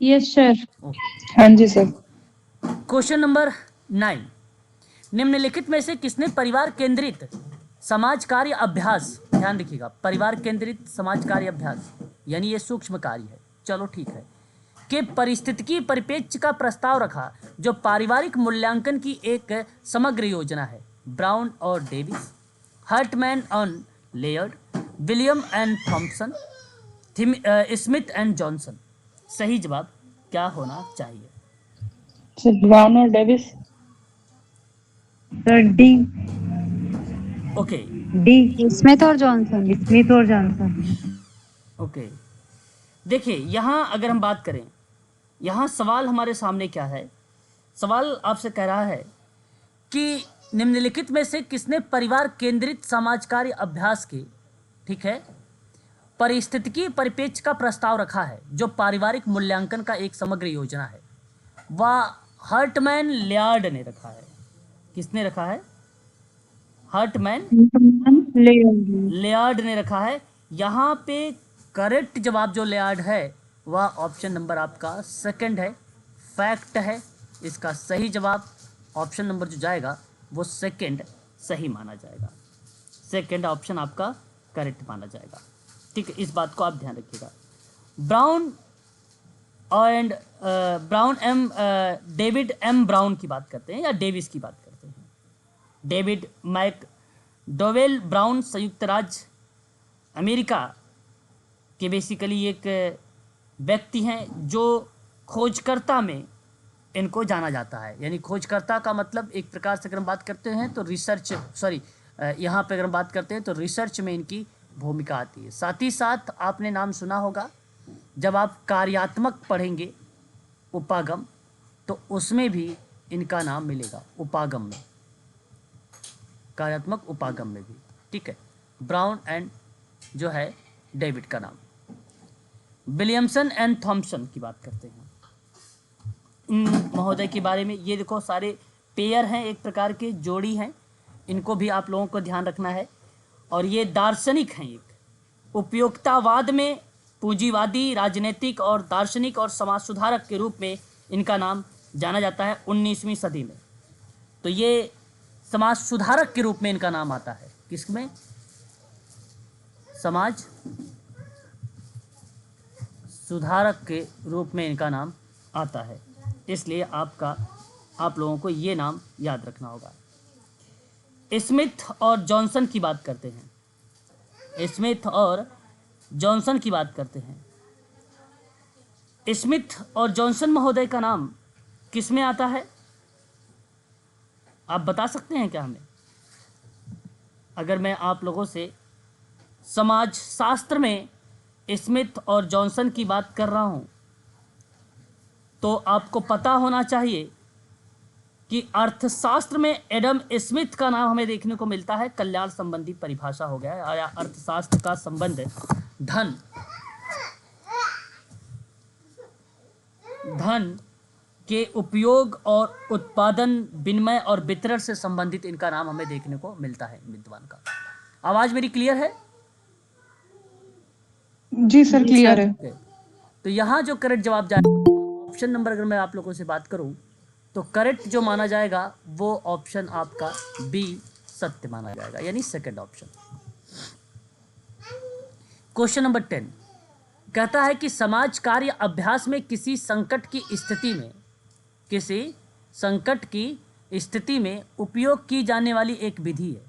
Speaker 5: Yes sir.
Speaker 1: ओके।
Speaker 5: हाँ जी सर।
Speaker 1: क्वेश्चन नंबर 9, निम्नलिखित में से किसने परिवार केंद्रित समाज कार्य अभ्यास, ध्यान रखिएगा, परिवार केंद्रित समाज कार्य अभ्यास यानी ये सूक्ष्म कार्य है, चलो ठीक है, के परिस्थितिकी परिप्रेक्ष्य का प्रस्ताव रखा जो पारिवारिक मूल्यांकन की एक समग्र योजना है? ब्राउन और डेविस, हर्टमैन और layered, William and Thompson, Smith and Johnson. सही जवाब क्या होना चाहिए?
Speaker 5: सर ब्राउन और Davis. Sir D.
Speaker 1: Okay
Speaker 5: D.
Speaker 3: Smith और जॉनसन।
Speaker 5: स्मिथ और जॉनसन।
Speaker 1: ओके, देखिए यहाँ अगर हम बात करें, यहाँ सवाल हमारे सामने क्या है? सवाल आपसे कह रहा है कि निम्नलिखित में से किसने परिवार केंद्रित समाज कार्य अभ्यास के, ठीक है, परिस्थितिकी परिप्रेक्ष्य का प्रस्ताव रखा है जो पारिवारिक मूल्यांकन का एक समग्र योजना है? वह हर्टमैन लियार्ड ने रखा है। किसने रखा है? हर्टमैन लियार्ड ने रखा है। यहाँ पे करेक्ट जवाब जो लियार्ड है वह ऑप्शन नंबर आपका सेकंड है, फैक्ट है। इसका सही जवाब ऑप्शन नंबर जो जाएगा वो सेकंड सही माना जाएगा। सेकंड ऑप्शन आपका करेक्ट माना जाएगा। ठीक है, इस बात को आप ध्यान रखिएगा। डेविड एम ब्राउन की बात करते हैं या डेविस की बात करते हैं। डेविड मैकडोवेल ब्राउन संयुक्त राज्य अमेरिका के बेसिकली एक व्यक्ति हैं जो खोजकर्ता में इनको जाना जाता है। यानी खोजकर्ता का मतलब एक प्रकार से अगर हम बात करते हैं तो रिसर्च, यहाँ पे अगर हम बात करते हैं तो रिसर्च में इनकी भूमिका आती है। साथ ही साथ आपने नाम सुना होगा जब आप कार्यात्मक पढ़ेंगे उपागम, तो उसमें भी इनका नाम मिलेगा, उपागम में, कार्यात्मक उपागम में भी। ठीक है, ब्राउन एंड जो है डेविड का नाम। विलियमसन एंड थॉम्पसन की बात करते हैं महोदय के बारे में। ये देखो सारे पेयर हैं, एक प्रकार के जोड़ी हैं, इनको भी आप लोगों को ध्यान रखना है। और ये दार्शनिक हैं, एक उपयोगितावाद में पूंजीवादी राजनीतिक और दार्शनिक और समाज सुधारक के रूप में इनका नाम जाना जाता है 19वीं सदी में। तो ये समाज सुधारक के रूप में इनका नाम आता है। किसमें? समाज सुधारक के रूप में इनका नाम आता है, इसलिए आप लोगों को ये नाम याद रखना होगा। स्मिथ और जॉनसन की बात करते हैं। स्मिथ और जॉनसन की बात करते हैं। स्मिथ और जॉनसन महोदय का नाम किस में आता है? आप बता सकते हैं क्या हमें? अगर मैं आप लोगों से समाज शास्त्र में स्मिथ और जॉनसन की बात कर रहा हूं तो आपको पता होना चाहिए कि अर्थशास्त्र में एडम स्मिथ का नाम हमें देखने को मिलता है। कल्याण संबंधी परिभाषा हो गया है, या अर्थशास्त्र का संबंध धन के उपयोग और उत्पादन, विनिमय और वितरण से संबंधित इनका नाम हमें देखने को मिलता है विद्वान का। आवाज मेरी क्लियर है?
Speaker 2: जी सर क्लियर है।
Speaker 1: तो यहाँ जो करेक्ट जवाब जाएगा ऑप्शन नंबर, अगर मैं आप लोगों से बात करूं तो करेक्ट जो माना जाएगा वो ऑप्शन आपका बी सत्य माना जाएगा, यानी सेकंड ऑप्शन। क्वेश्चन नंबर 10 कहता है कि समाज कार्य अभ्यास में किसी संकट की स्थिति में उपयोग की जाने वाली एक विधि है,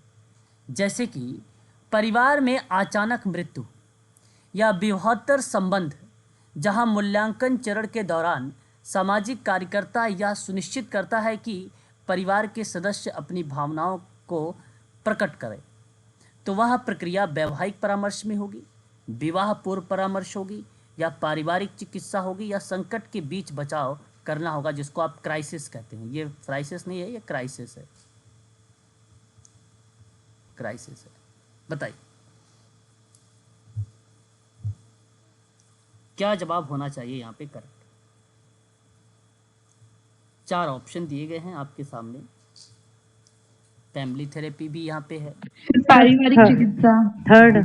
Speaker 1: जैसे कि परिवार में अचानक मृत्यु या विवाहोत्तर संबंध, जहां मूल्यांकन चरण के दौरान सामाजिक कार्यकर्ता यह सुनिश्चित करता है कि परिवार के सदस्य अपनी भावनाओं को प्रकट करें, तो वह प्रक्रिया वैवाहिक परामर्श में होगी, विवाह पूर्व परामर्श होगी, या पारिवारिक चिकित्सा होगी, या संकट के बीच बचाव करना होगा, जिसको आप क्राइसिस कहते हैं। ये क्राइसिस नहीं है, ये क्राइसिस है, क्राइसिस है। बताइए क्या जवाब होना चाहिए यहाँ पे करेक्ट। 4 ऑप्शन दिए गए हैं आपके सामने। फैमिली थेरेपी भी यहाँ पे है।
Speaker 6: पारिवारिक चिकित्सा।
Speaker 5: थर्ड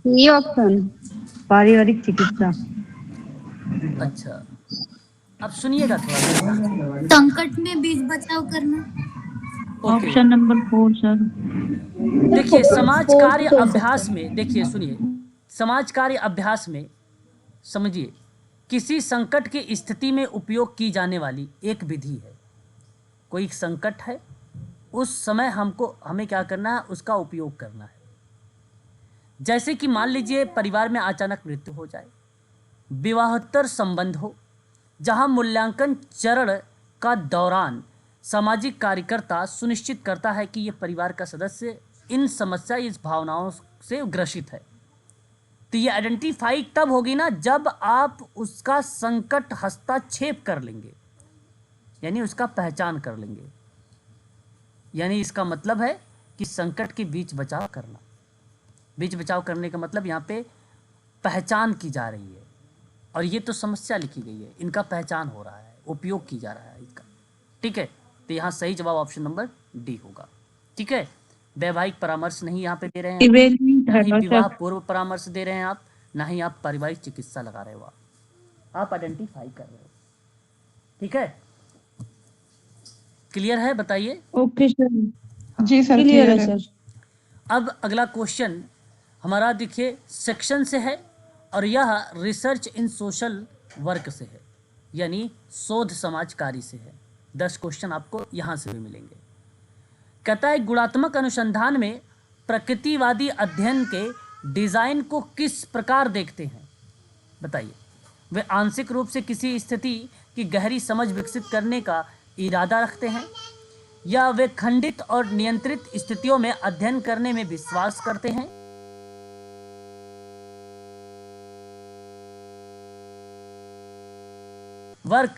Speaker 3: ये ऑप्शन
Speaker 5: पारिवारिक चिकित्सा।
Speaker 1: अच्छा, अब सुनिएगा थोड़ा सा।
Speaker 4: संकट में बीच बचाव करना।
Speaker 1: Okay,
Speaker 5: option number 4 sir.
Speaker 1: देखिए समाज कार्य अभ्यास में, देखिए सुनिए, समाज कार्य अभ्यास में समझिए, किसी संकट की स्थिति में उपयोग की जाने वाली एक विधि है। कोई संकट है, उस समय हमें क्या करना है, उसका उपयोग करना है। जैसे कि मान लीजिए परिवार में अचानक मृत्यु हो जाए, विवाहोत्तर संबंध हो, जहां मूल्यांकन चरण का दौरान सामाजिक कार्यकर्ता सुनिश्चित करता है कि ये परिवार का सदस्य इन समस्या, इस भावनाओं से ग्रसित है। तो ये आइडेंटिफाई तब होगी ना जब आप उसका संकट हस्तक्षेप कर लेंगे, यानी उसका पहचान कर लेंगे। यानी इसका मतलब है कि संकट के बीच बचाव करना। बीच बचाव करने का मतलब यहाँ पे पहचान की जा रही है, और ये तो समस्या लिखी गई है, इनका पहचान हो रहा है, उपयोग की जा रहा है इसका। ठीक है, तो यहाँ सही जवाब ऑप्शन नंबर डी होगा। ठीक है, वैवाहिक परामर्श नहीं यहाँ पे दे रहे हैं, ना ही विवाह पूर्व परामर्श दे रहे हैं आप, ना ही आप पारिवारिक चिकित्सा लगा रहे हो, आप आइडेंटिफाई कर रहे हो। ठीक है, क्लियर है? बताइए।
Speaker 5: Okay sir.
Speaker 2: जी सर,
Speaker 5: क्लियर है
Speaker 2: है।
Speaker 5: सर।
Speaker 1: अब अगला क्वेश्चन हमारा देखिए सेक्शन से है, और यह रिसर्च इन सोशल वर्क से है, यानी शोध समाज कार्य से है। 10 क्वेश्चन आपको यहाँ से भी मिलेंगे। कहता है गुणात्मक अनुसंधान में प्रकृतिवादी अध्ययन के डिजाइन को किस प्रकार देखते हैं? बताइए। वे आंशिक रूप से किसी स्थिति की गहरी समझ विकसित करने का इरादा रखते हैं, या वे खंडित और नियंत्रित स्थितियों में अध्ययन करने में विश्वास करते हैं? वर्क,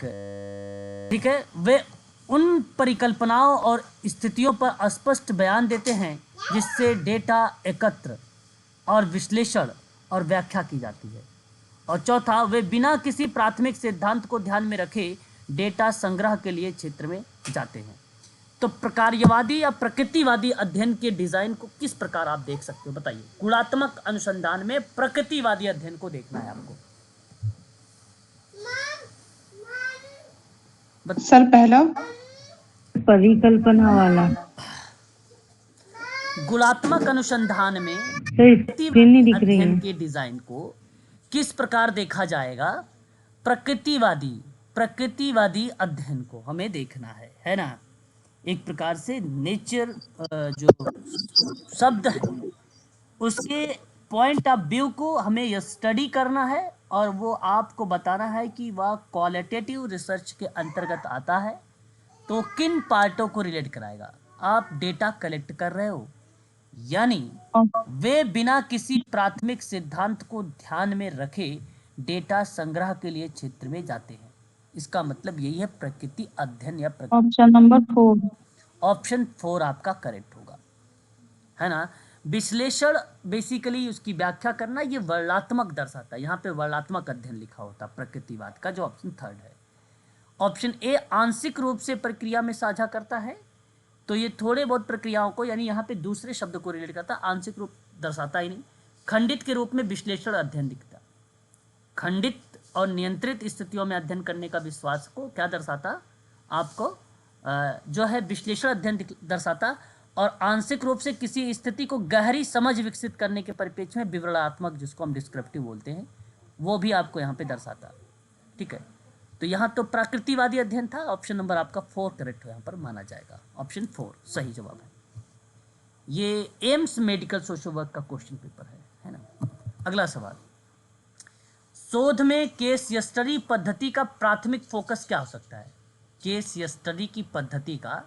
Speaker 1: ठीक है, वे उन परिकल्पनाओं और स्थितियों पर स्पष्ट बयान देते हैं जिससे डेटा एकत्र और विश्लेषण और व्याख्या की जाती है। और चौथा, वे बिना किसी प्राथमिक सिद्धांत को ध्यान में रखे डेटा संग्रह के लिए क्षेत्र में जाते हैं। तो प्रकार्यवादी या प्रकृतिवादी अध्ययन के डिजाइन को किस प्रकार आप देख सकते हो? बताइए। गुणात्मक अनुसंधान में प्रकृतिवादी अध्ययन को देखना है आपको।
Speaker 2: सर पहला
Speaker 5: परिकल्पना वाला।
Speaker 1: गुणात्मक अनुसंधान में
Speaker 5: स्क्रीन नहीं दिख रही
Speaker 1: अध्ययन
Speaker 5: है।
Speaker 1: के डिजाइन को किस प्रकार देखा जाएगा? प्रकृतिवादी अध्ययन को हमें देखना है ना। एक प्रकार से नेचर जो शब्द है उसके पॉइंट ऑफ व्यू को हमें स्टडी करना है, और वो आपको बताना है कि वह क्वालिटेटिव रिसर्च के अंतर्गत आता है तो किन पार्टों को रिलेट कराएगा। आप डेटा कलेक्ट कर रहे हो, यानी वे बिना किसी प्राथमिक सिद्धांत को ध्यान में रखे डेटा संग्रह के लिए क्षेत्र में जाते हैं। इसका मतलब यही है प्रकृति अध्ययन या
Speaker 5: ऑप्शन नंबर 4।
Speaker 1: ऑप्शन 4 आपका करेक्ट होगा, है ना। विश्लेषण बेसिकली उसकी व्याख्या करना, ये वर्णात्मक दर्शाता है। यहाँ पे वर्णात्मक अध्ययन लिखा होता है प्रकृतिवाद का, जो ऑप्शन 3 है। ऑप्शन ए आंशिक रूप से प्रक्रिया में साझा करता है, तो ये थोड़े बहुत प्रक्रियाओं को, यानी यहाँ पे दूसरे शब्द को रिलेट करता है, आंशिक रूप दर्शाता ही नहीं। खंडित के रूप में विश्लेषण अध्ययन दिखता, खंडित और नियंत्रित स्थितियों में अध्ययन करने का विश्वास को क्या दर्शाता आपको, जो है विश्लेषण अध्ययन दर्शाता। और आंशिक रूप से किसी स्थिति को गहरी समझ विकसित करने के परिप्रेक्ष्य में विवरणात्मक, जिसको हम डिस्क्रिप्टिव बोलते हैं, वो भी आपको यहाँ पे दर्शाता। ठीक है, तो यहाँ तो प्रकृतिवादी अध्ययन था। ऑप्शन नंबर आपका 4 करेक्ट यहाँ पर माना जाएगा। ऑप्शन 4 सही जवाब है। ये एम्स मेडिकल सोशल वर्क का क्वेश्चन पेपर है ना। अगला सवाल, शोध में केस स्टडी पद्धति का प्राथमिक फोकस क्या हो सकता है? केस स्टडी की पद्धति का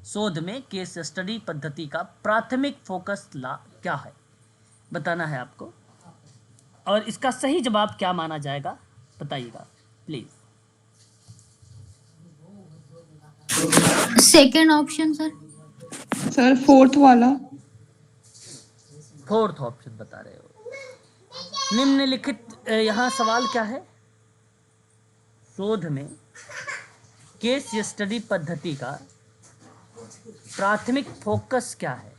Speaker 1: शोध में केस स्टडी पद्धति का प्राथमिक फोकस क्या है, बताना है आपको। और इसका सही जवाब क्या माना जाएगा बताइएगा please.
Speaker 4: Second option sir.
Speaker 2: Sir fourth वाला।
Speaker 1: फोर्थ ऑप्शन बता रहे हो। निम्नलिखित यहाँ सवाल क्या है, शोध में केस स्टडी पद्धति का प्राथमिक फोकस क्या है।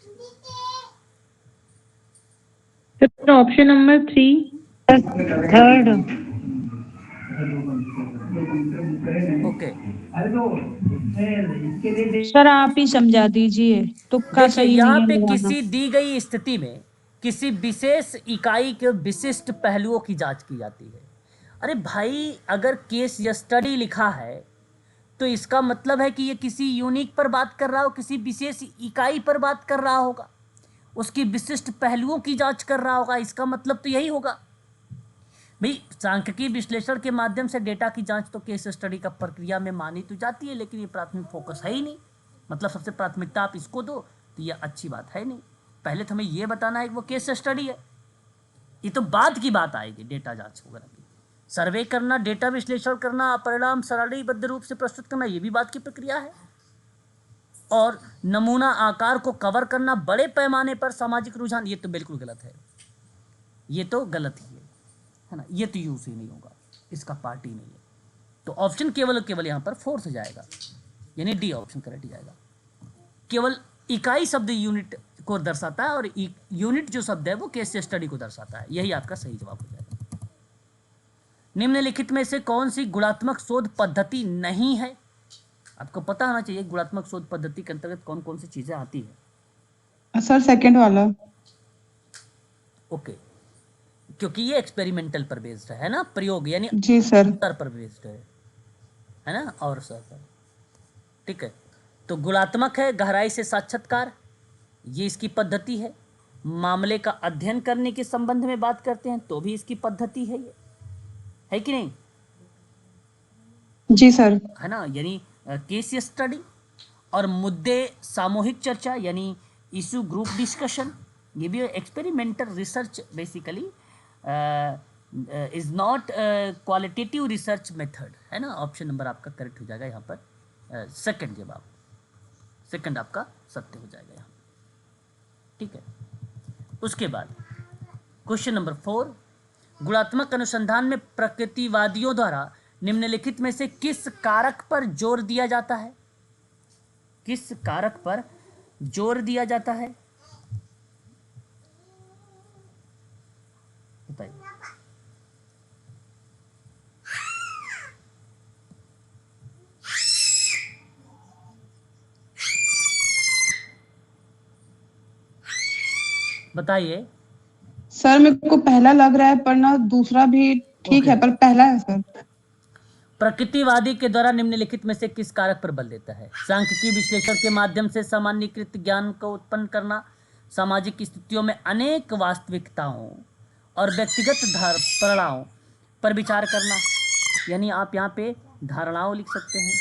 Speaker 6: Option number 3
Speaker 5: third.
Speaker 1: Okay
Speaker 6: sir आप ही समझा दीजिए, तुक्का
Speaker 1: देखिए,
Speaker 6: सही
Speaker 1: यहाँ
Speaker 6: नहीं
Speaker 1: पे
Speaker 6: है लगाना।
Speaker 1: किसी दी गई स्थिति में किसी विशेष इकाई के विशिष्ट पहलुओं की जांच की जाती है। अरे भाई, अगर केस स्टडी लिखा है तो इसका मतलब है कि ये किसी यूनिक पर बात कर रहा हो, किसी विशेष इकाई पर बात कर रहा होगा, उसकी विशिष्ट पहलुओं की जांच कर रहा होगा। इसका मतलब तो यही होगा भाई। सांख्यिकीय विश्लेषण के माध्यम से डेटा की जांच तो केस स्टडी का प्रक्रिया में मानी तो जाती है, लेकिन ये प्राथमिक फोकस है ही नहीं। मतलब सबसे प्राथमिकता आप इसको दो तो ये अच्छी बात है नहीं। पहले तो हमें ये बताना है कि वो केस स्टडी है, ये तो बाद की बात आएगी। डेटा जांच वगैरह की, सर्वे करना, डेटा विश्लेषण करना, परिणाम सारणीबद्ध रूप से प्रस्तुत करना, ये भी बाद की प्रक्रिया है। और नमूना आकार को कवर करना, बड़े पैमाने पर सामाजिक रुझान, ये तो बिल्कुल गलत है, ये तो गलत ही है ना, ये तो यूज ही नहीं होगा, इसका पार्ट ही नहीं है। तो ऑप्शन केवल यहाँ पर फोर्थ जाएगा, यानी डी ऑप्शन करेक्ट जाएगा। केवल इकाई शब्द यूनिट को दर्शाता है, और यूनिट जो शब्द है वो केस स्टडी को दर्शाता है। यही आपका सही जवाब हो जाएगा। निम्नलिखित में से कौन सी गुणात्मक शोध पद्धति नहीं है। आपको पता होना चाहिए गुणात्मक शोध पद्धति के अंतर्गत कौन कौन सी चीजें आती है।
Speaker 2: सर सेकंड वाला।
Speaker 1: ओके, क्योंकि ये एक्सपेरिमेंटल पर बेस्ड है ना, प्रयोग यानी
Speaker 2: जी सर।
Speaker 1: पर बेस्ड है ना, और सर पर, ठीक है। तो गुणात्मक है गहराई से साक्षात्कार, ये इसकी पद्धति है। मामले का अध्ययन करने के संबंध में बात करते हैं तो भी इसकी पद्धति है, ये है कि नहीं,
Speaker 2: जी सर।
Speaker 1: है ना, यानी केस स्टडी। और मुद्दे सामूहिक चर्चा यानी इशू ग्रुप डिस्कशन, ये भी experimental research basically is not qualitative research method, है ना। ऑप्शन नंबर आपका करेक्ट हो जाएगा यहाँ पर, सेकंड जवाब, सेकंड आपका सत्य हो जाएगा यहाँ, ठीक है। उसके बाद क्वेश्चन नंबर 4, गुणात्मक अनुसंधान में प्रकृतिवादियों द्वारा निम्नलिखित में से किस कारक पर जोर दिया जाता है। किस कारक पर जोर दिया जाता है बताइए। बताइए
Speaker 2: सर मेरे को पहला लग रहा है, पर ना दूसरा भी ठीक है, पर पहला है सर।
Speaker 1: प्रकृतिवादी के द्वारा निम्नलिखित में से किस कारक पर बल देता है। सांख्यिकीय विश्लेषण के माध्यम से सामान्यीकृत ज्ञान को उत्पन्न करना, सामाजिक स्थितियों में अनेक वास्तविकताओं और व्यक्तिगत धारणाओं पर विचार करना, यानी आप यहाँ पे धारणाओं लिख सकते हैं।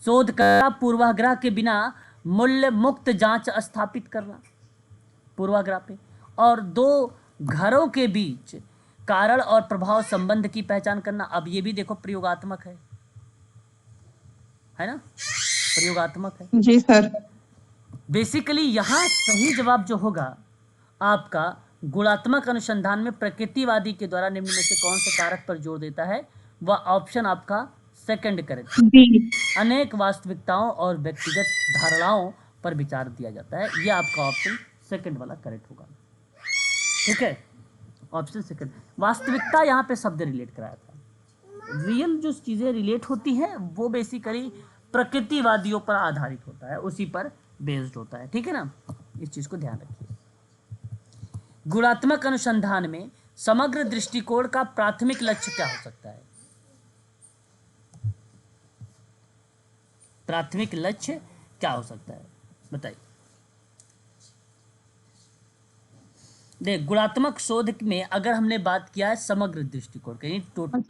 Speaker 1: शोधकर्ता पूर्वाग्रह के बिना मूल्य मुक्त जांच स्थापित करना, पूर्वाग्रह पे। और दो घरों के बीच कारण और प्रभाव संबंध की पहचान करना। अब ये भी देखो प्रयोगात्मक है ना, प्रयोगात्मक है।
Speaker 2: जी सर।
Speaker 1: बेसिकली यहाँ सही जवाब जो होगा आपका, गुणात्मक अनुसंधान में प्रकृतिवादी के द्वारा निम्न में से कौन से कारक पर जोर देता है, वह ऑप्शन आपका सेकंड करेक्ट,
Speaker 6: बी।
Speaker 1: अनेक वास्तविकताओं और व्यक्तिगत धारणाओं पर विचार दिया जाता है। यह आपका ऑप्शन सेकंड वाला करेक्ट होगा, ठीक है। ऑप्शन सेकंड, वास्तविकता यहाँ पे शब्द रिलेट कराया था। रियल जो चीजें रिलेट होती हैं वो बेसिकली प्रकृतिवादियों पर आधारित होता है, उसी पर बेस्ड होता है, ठीक है ना, इस चीज को ध्यान रखिए। गुणात्मक अनुसंधान में समग्र दृष्टिकोण का प्राथमिक लक्ष्य क्या हो सकता है। प्राथमिक लक्ष्य क्या हो सकता है बताइए। देख, गुणात्मक शोध में अगर हमने बात किया है समग्र दृष्टिकोण यानी टोटल,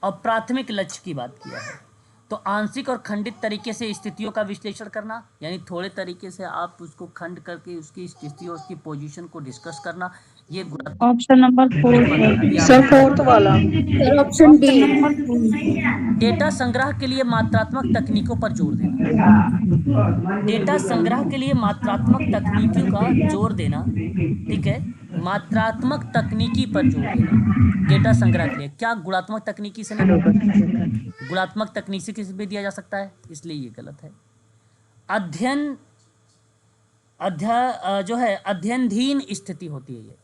Speaker 1: और प्राथमिक लक्ष्य की बात किया है। तो आंशिक और खंडित तरीके से स्थितियों का विश्लेषण करना, यानी थोड़े तरीके से आप उसको खंड करके उसकी स्थिति और उसकी पोजीशन को डिस्कस करना, ये गुणात्मक
Speaker 6: ऑप्शन नंबर 4
Speaker 5: सर फोर्थ वाला।
Speaker 4: Sir option D.
Speaker 1: डेटा संग्रह के लिए मात्रात्मक तकनीकों पर जोर देना। डेटा संग्रह के लिए मात्रात्मक तकनीकों का जोर देना, ठीक है, मात्रात्मक तकनीकी पर जोर देना डेटा संग्रह के लिए। क्या गुणात्मक तकनीकी से नहीं, गुणात्मक तकनीक से किसी भी दिया जा सकता है, इसलिए ये गलत है। जो है अध्ययनधीन स्थिति होती है, ये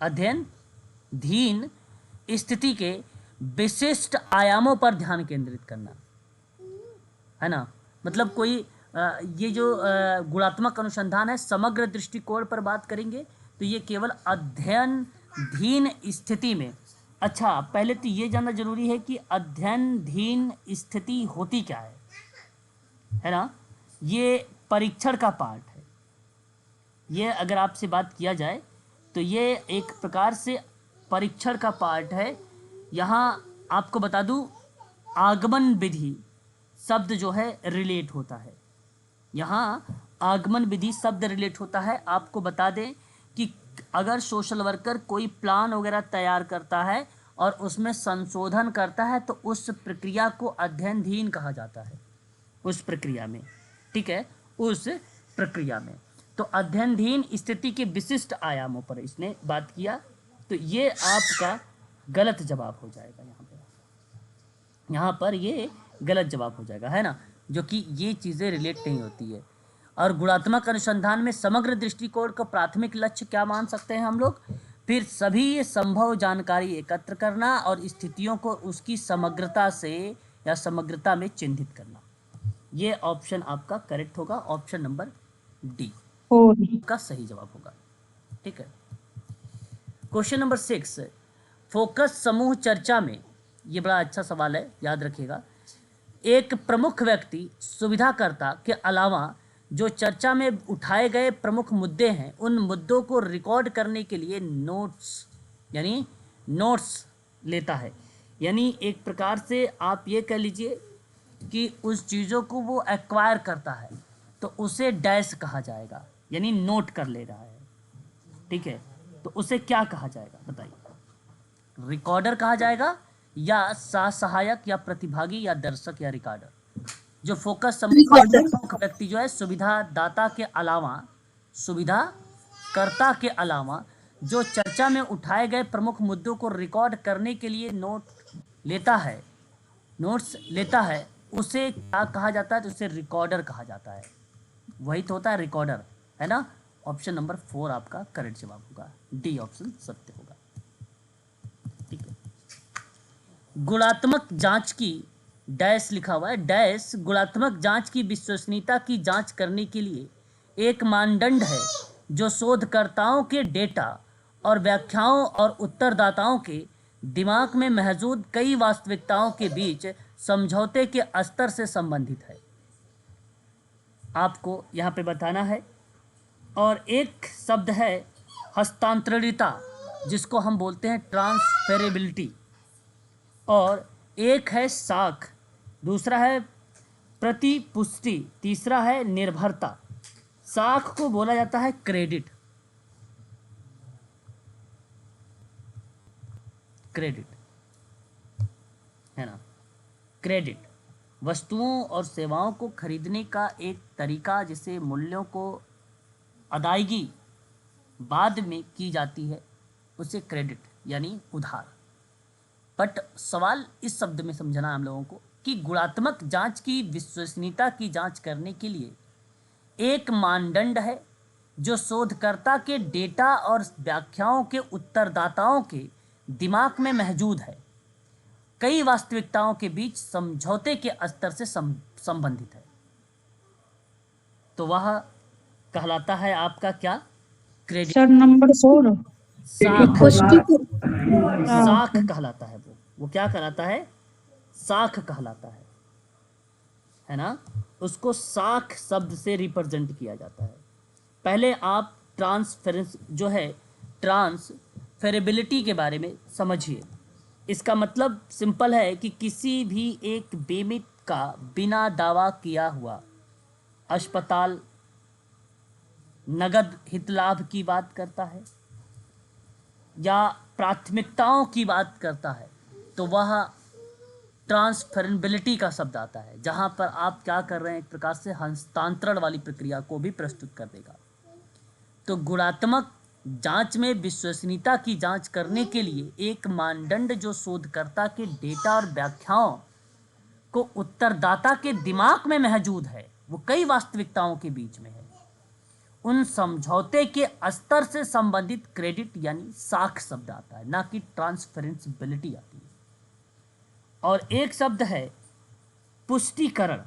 Speaker 1: अध्ययनधीन स्थिति के विशिष्ट आयामों पर ध्यान केंद्रित करना, है ना। मतलब कोई ये जो गुणात्मक अनुसंधान है समग्र दृष्टिकोण पर बात करेंगे तो ये केवल अध्ययनधीन स्थिति में। अच्छा, पहले तो ये जानना जरूरी है कि अध्ययनधीन स्थिति होती क्या है ना। ये परीक्षण का पार्ट है। ये अगर आपसे बात किया जाए तो ये एक प्रकार से परीक्षण का पार्ट है। यहाँ आपको बता दूँ, आगमन विधि शब्द जो है रिलेट होता है, यहाँ आगमन विधि शब्द रिलेट होता है। आपको बता दें कि अगर सोशल वर्कर कोई प्लान वगैरह तैयार करता है और उसमें संशोधन करता है तो उस प्रक्रिया को अध्ययनधीन कहा जाता है, उस प्रक्रिया में, ठीक है, उस प्रक्रिया में। तो अध्ययनधीन स्थिति के विशिष्ट आयामों पर इसने बात किया, तो ये आपका गलत जवाब हो जाएगा। यहाँ पर ये गलत जवाब हो जाएगा, है ना, जो कि ये चीज़ें रिलेट नहीं होती है। और गुणात्मक अनुसंधान में समग्र दृष्टिकोण को प्राथमिक लक्ष्य क्या मान सकते हैं हम लोग, फिर सभी संभव जानकारी एकत्र करना और स्थितियों को उसकी समग्रता से या समग्रता में चिन्हित करना। ये ऑप्शन आपका करेक्ट होगा, ऑप्शन नंबर डी का सही जवाब होगा, ठीक है। क्वेश्चन नंबर 6, फोकस समूह चर्चा में, ये बड़ा अच्छा सवाल है, याद रखिएगा। एक प्रमुख व्यक्ति सुविधाकर्ता के अलावा जो चर्चा में उठाए गए प्रमुख मुद्दे हैं उन मुद्दों को रिकॉर्ड करने के लिए नोट्स लेता है। यानी एक प्रकार से आप ये कह लीजिए कि उस चीज़ों को वो एक्वायर करता है तो उसे डैश कहा जाएगा, यानी नोट कर ले रहा है, ठीक है। तो उसे क्या कहा जाएगा बताइए, रिकॉर्डर कहा जाएगा या सहायक या प्रतिभागी या दर्शक या रिकॉर्डर। जो फोकस समूह व्यक्ति जो है सुविधादाता के अलावा, सुविधाकर्ता के अलावा जो चर्चा में उठाए गए प्रमुख मुद्दों को रिकॉर्ड करने के लिए नोट्स लेता है, उसे क्या कहा जाता है, तो उसे रिकॉर्डर कहा जाता है। वही तो होता है रिकॉर्डर, है ना। ऑप्शन नंबर 4 आपका करेक्ट जवाब होगा, डी ऑप्शन सत्य होगा, ठीक है। गुणात्मक जांच की डैश लिखा हुआ है, डैश गुणात्मक जांच की विश्वसनीयता की जांच करने के लिए एक मानदंड है जो शोधकर्ताओं के डेटा और व्याख्याओं और उत्तरदाताओं के दिमाग में मौजूद कई वास्तविकताओं के बीच समझौते के स्तर से संबंधित है, आपको यहाँ पे बताना है। और एक शब्द है हस्तांतरणीयता, जिसको हम बोलते हैं ट्रांसफेरेबिलिटी, और एक है साख, दूसरा है प्रतिपुष्टि, तीसरा है निर्भरता। साख को बोला जाता है क्रेडिट, है ना। क्रेडिट वस्तुओं और सेवाओं को खरीदने का एक तरीका जिसे मूल्यों को अदायगी बाद में की जाती है, उसे क्रेडिट यानी उधार। बट सवाल इस शब्द में समझना है हम लोगों को कि गुणात्मक जांच की विश्वसनीयता की जांच करने के लिए एक मानदंड है जो शोधकर्ता के डेटा और व्याख्याओं के उत्तरदाताओं के दिमाग में मौजूद है, कई वास्तविकताओं के बीच समझौते के स्तर से संबंधित है। तो वह कहलाता है आपका क्या, क्रेडिट।
Speaker 6: सर नंबर 4
Speaker 1: साख कहलाता है। वो क्या कहलाता है, साख कहलाता है ना। उसको साख शब्द से रिप्रेजेंट किया जाता है। पहले आप ट्रांसफेरेबिलिटी के बारे में समझिए। इसका मतलब सिंपल है कि किसी भी एक बीमित का बिना दावा किया हुआ अस्पताल नगद हित लाभ की बात करता है या प्राथमिकताओं की बात करता है, तो वह ट्रांसफरेबिलिटी का शब्द आता है, जहां पर आप क्या कर रहे हैं, एक प्रकार से हस्तांतरण वाली प्रक्रिया को भी प्रस्तुत कर देगा। तो गुणात्मक जांच में विश्वसनीयता की जांच करने के लिए एक मानदंड जो शोधकर्ता के डेटा और व्याख्याओं को उत्तरदाता के दिमाग में मौजूद है, वो कई वास्तविकताओं के बीच में है, उन समझौते के स्तर से संबंधित क्रेडिट यानी साख शब्द आता है, ना कि ट्रांसफरेंसिबिलिटी आती है। और एक शब्द है पुष्टिकरण।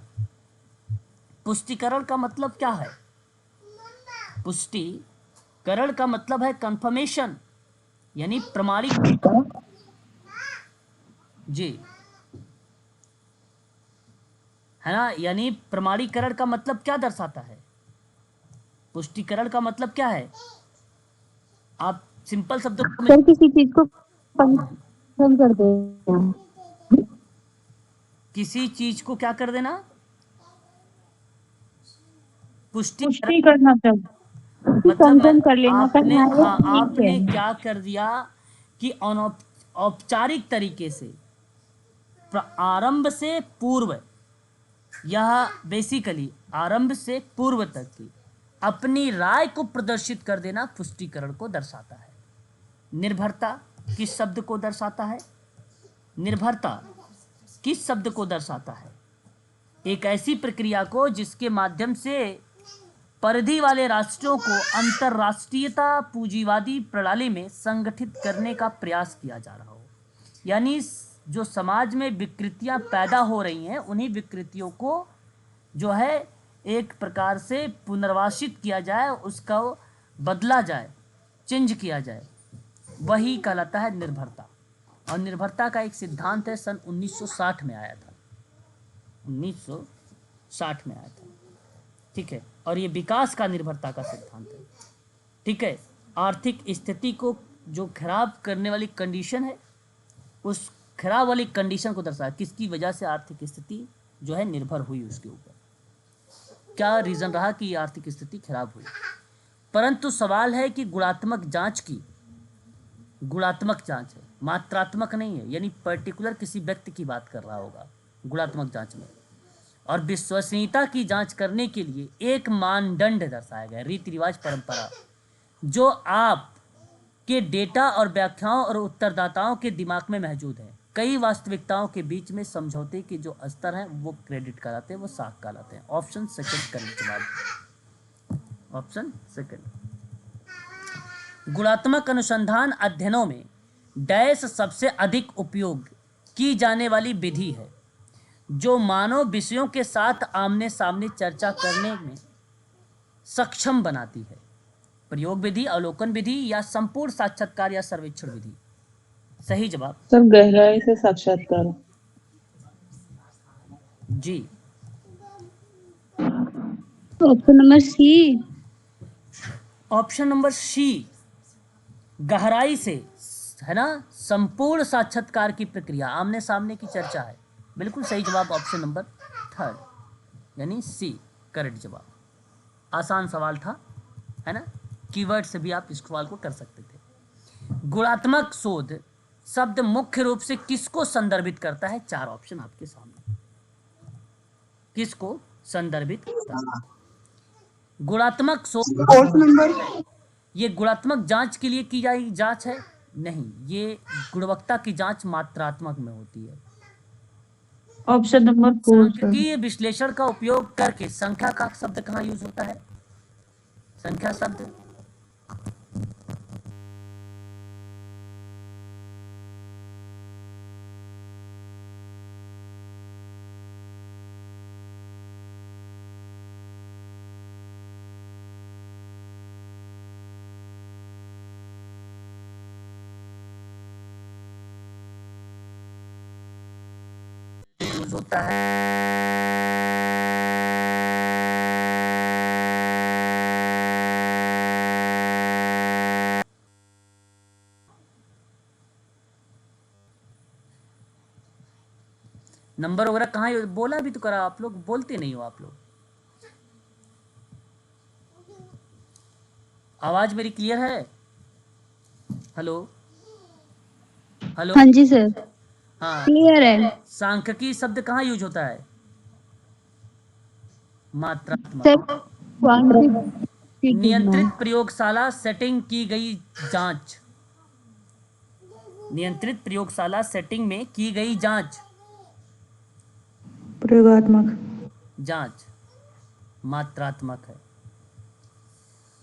Speaker 1: पुष्टिकरण का मतलब क्या है? पुष्टिकरण का मतलब है कंफर्मेशन, यानी प्रमाणिक। जी है ना, यानी प्रमाणीकरण का मतलब क्या दर्शाता है? पुष्टिकरण का मतलब क्या है? आप सिंपल शब्दों में
Speaker 3: सर किसी चीज को कंफर्म कर देना।
Speaker 1: किसी चीज को क्या कर देना? पुष्टि
Speaker 6: पुष्टि करना चाहिए।
Speaker 1: मतलब
Speaker 3: कंफर्म कर लेना
Speaker 1: आपने,
Speaker 3: हाँ ये
Speaker 1: हाँ,
Speaker 3: ठीक है।
Speaker 1: आपने क्या कर दिया कि औपचारिक तरीके से आरंभ से पूर्व, यह बेसिकली आरंभ से पूर्व तक की अपनी राय को प्रदर्शित कर देना पुष्टिकरण को दर्शाता है। निर्भरता किस शब्द को दर्शाता है? निर्भरता किस शब्द को दर्शाता है? एक ऐसी प्रक्रिया को जिसके माध्यम से परिधि वाले राष्ट्रों को अंतरराष्ट्रीयता पूंजीवादी प्रणाली में संगठित करने का प्रयास किया जा रहा हो, यानी जो समाज में विकृतियां पैदा हो रही हैं, उन्हीं विकृतियों को जो है एक प्रकार से पुनर्वासित किया जाए, उसका बदला जाए, चेंज किया जाए, वही कहलाता है निर्भरता। और निर्भरता का एक सिद्धांत है, सन 1960 में आया था, 1960 में आया था, ठीक है। और ये विकास का निर्भरता का सिद्धांत है, ठीक है। आर्थिक स्थिति को जो खराब करने वाली कंडीशन है, उस खराब वाली कंडीशन को दर्शाया, किसकी वजह से आर्थिक स्थिति जो है निर्भर हुई, उसके ऊपर क्या रीजन रहा कि ये आर्थिक स्थिति खराब हुई। परंतु सवाल है कि गुणात्मक जांच की, गुणात्मक जांच है, मात्रात्मक नहीं है, यानी पर्टिकुलर किसी व्यक्ति की बात कर रहा होगा गुणात्मक जांच में। और विश्वसनीयता की जांच करने के लिए एक मानदंड दर्शाया गया, रीति रिवाज परंपरा, जो आप के डेटा और व्याख्याओं और उत्तरदाताओं के दिमाग में मौजूद है। कई वास्तविकताओं के बीच में समझौते के जो स्तर हैं वो क्रेडिट कहलाते हैं, वो साख कहलाते हैं। ऑप्शन सेकंड करेक्ट जवाब, ऑप्शन सेकंड। गुणात्मक अनुसंधान अध्ययनों में डैश सबसे अधिक उपयोग की जाने वाली विधि है जो मानव विषयों के साथ आमने सामने चर्चा करने में सक्षम बनाती है। प्रयोग विधि, अवलोकन विधि या संपूर्ण साक्षात्कार या सर्वेक्षण विधि? सही जवाब
Speaker 5: सर गहराई से साक्षात्कार।
Speaker 1: जी,
Speaker 3: option number C.
Speaker 1: Option number C, गहराई से, है ना, संपूर्ण साक्षात्कार की प्रक्रिया, आमने सामने की चर्चा है। बिल्कुल सही जवाब ऑप्शन नंबर थर्ड, यानी सी करेक्ट जवाब। आसान सवाल था, है ना, कीवर्ड से भी आप इस सवाल को कर सकते थे। गुणात्मक शोध शब्द मुख्य रूप से किसको संदर्भित करता है? चार ऑप्शन आपके सामने, किसको संदर्भित करता है? गुणात्मक शोध,
Speaker 2: फोर्थ नंबर।
Speaker 1: ये गुणात्मक जांच के लिए की जाएगी जांच है? नहीं, ये गुणवत्ता की जांच मात्रात्मक में होती है।
Speaker 6: Option number 4 sir.
Speaker 1: सांख्यिकीय विश्लेषण का उपयोग करके संख्या का शब्द कहाँ यूज होता है? संख्या शब्द यूज होता है। नंबर वगैरह कहाँ बोला भी तो करा, आप लोग बोलते नहीं हो आप लोग। आवाज मेरी क्लियर है? Hello hello.
Speaker 3: हाँ जी सर,
Speaker 1: हाँ,
Speaker 3: क्लियर है
Speaker 1: सांख्यिकी शब्द कहाँ यूज होता है? मात्रात्मक।
Speaker 3: सर। क्वांटिटेटिव
Speaker 1: नियंत्रित
Speaker 3: में
Speaker 1: प्रयोगशाला सेटिंग की गई जांच। नियंत्रित प्रयोगशाला सेटिंग में की गई जांच।
Speaker 6: प्रयोगात्मक।
Speaker 1: जांच मात्रात्मक है।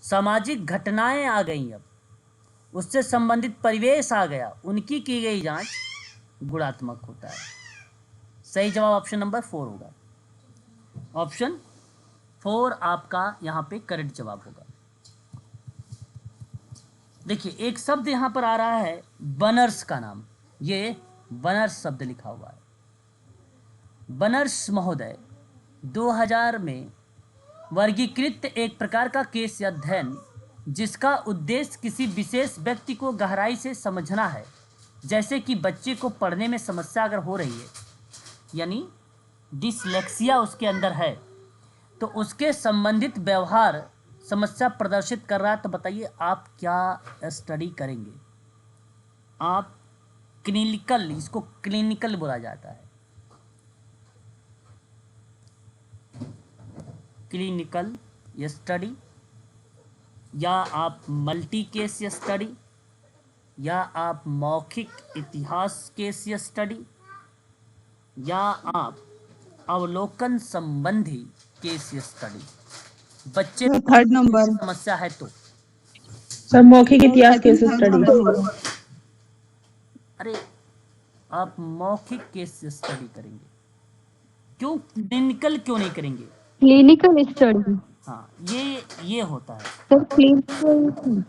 Speaker 1: सामाजिक घटनाएं आ गई, अब उससे संबंधित परिवेश आ गया, उनकी की गई जांच गुणात्मक होता है। सही जवाब ऑप्शन नंबर 4 होगा। ऑप्शन 4 आपका यहाँ पे करेक्ट जवाब होगा। देखिए एक शब्द यहाँ पर आ रहा है बनर्स का नाम, ये बनर्स शब्द लिखा हुआ है। बनर्स महोदय 2000 में वर्गीकृत एक प्रकार का केस या अध्ययन जिसका उद्देश्य किसी विशेष व्यक्ति को गहराई से समझना है, जैसे कि बच्चे को पढ़ने में समस्या अगर हो रही है, यानी डिसलेक्सिया उसके अंदर है, तो उसके संबंधित व्यवहार समस्या प्रदर्शित कर रहा है, तो बताइए आप क्या स्टडी करेंगे? आप क्लिनिकल, इसको क्लिनिकल बोला जाता है, क्लिनिकल स्टडी, या आप मल्टी केस स्टडी, या आप मौखिक इतिहास केस स्टडी, या आप अवलोकन संबंधी केस स्टडी। बच्चे को
Speaker 2: थर्ड नंबर
Speaker 1: समस्या है तो
Speaker 5: सर मौखिक इतिहास केस स्टडी।
Speaker 1: अरे आप मौखिक केस स्टडी करेंगे, क्यों क्लिनिकल क्यों नहीं करेंगे?
Speaker 3: Clinical study.
Speaker 1: हाँ ये होता है
Speaker 3: सर क्लिनिकल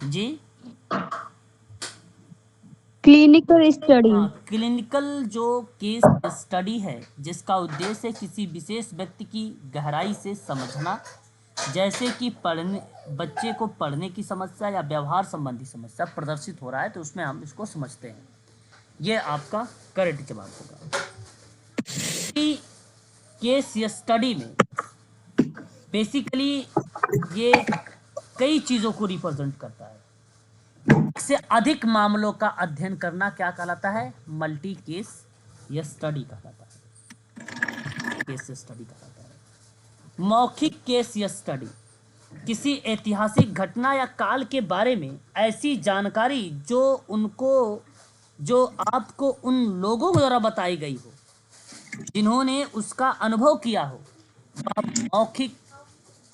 Speaker 1: जी।
Speaker 3: Clinical study.
Speaker 1: हाँ, क्लिनिकल जो केस स्टडी है जिसका उद्देश्य है किसी विशेष व्यक्ति की गहराई से समझना, जैसे कि बच्चे को पढ़ने की समस्या या व्यवहार संबंधी समस्या प्रदर्शित हो रहा है, तो उसमें हम इसको समझते हैं। ये आपका करेक्ट जवाब होगा। केस स्टडी में बेसिकली ये कई चीज़ों को रिप्रेजेंट करता है। से अधिक मामलों का अध्ययन करना क्या कहलाता है? मल्टी केस स्टडी कहलाता है, केस स्टडी कहलाता है। मौखिक केस स्टडी किसी ऐतिहासिक घटना या काल के बारे में ऐसी जानकारी जो आपको उन लोगों द्वारा बताई गई हो जिन्होंने उसका अनुभव किया हो, वह मौखिक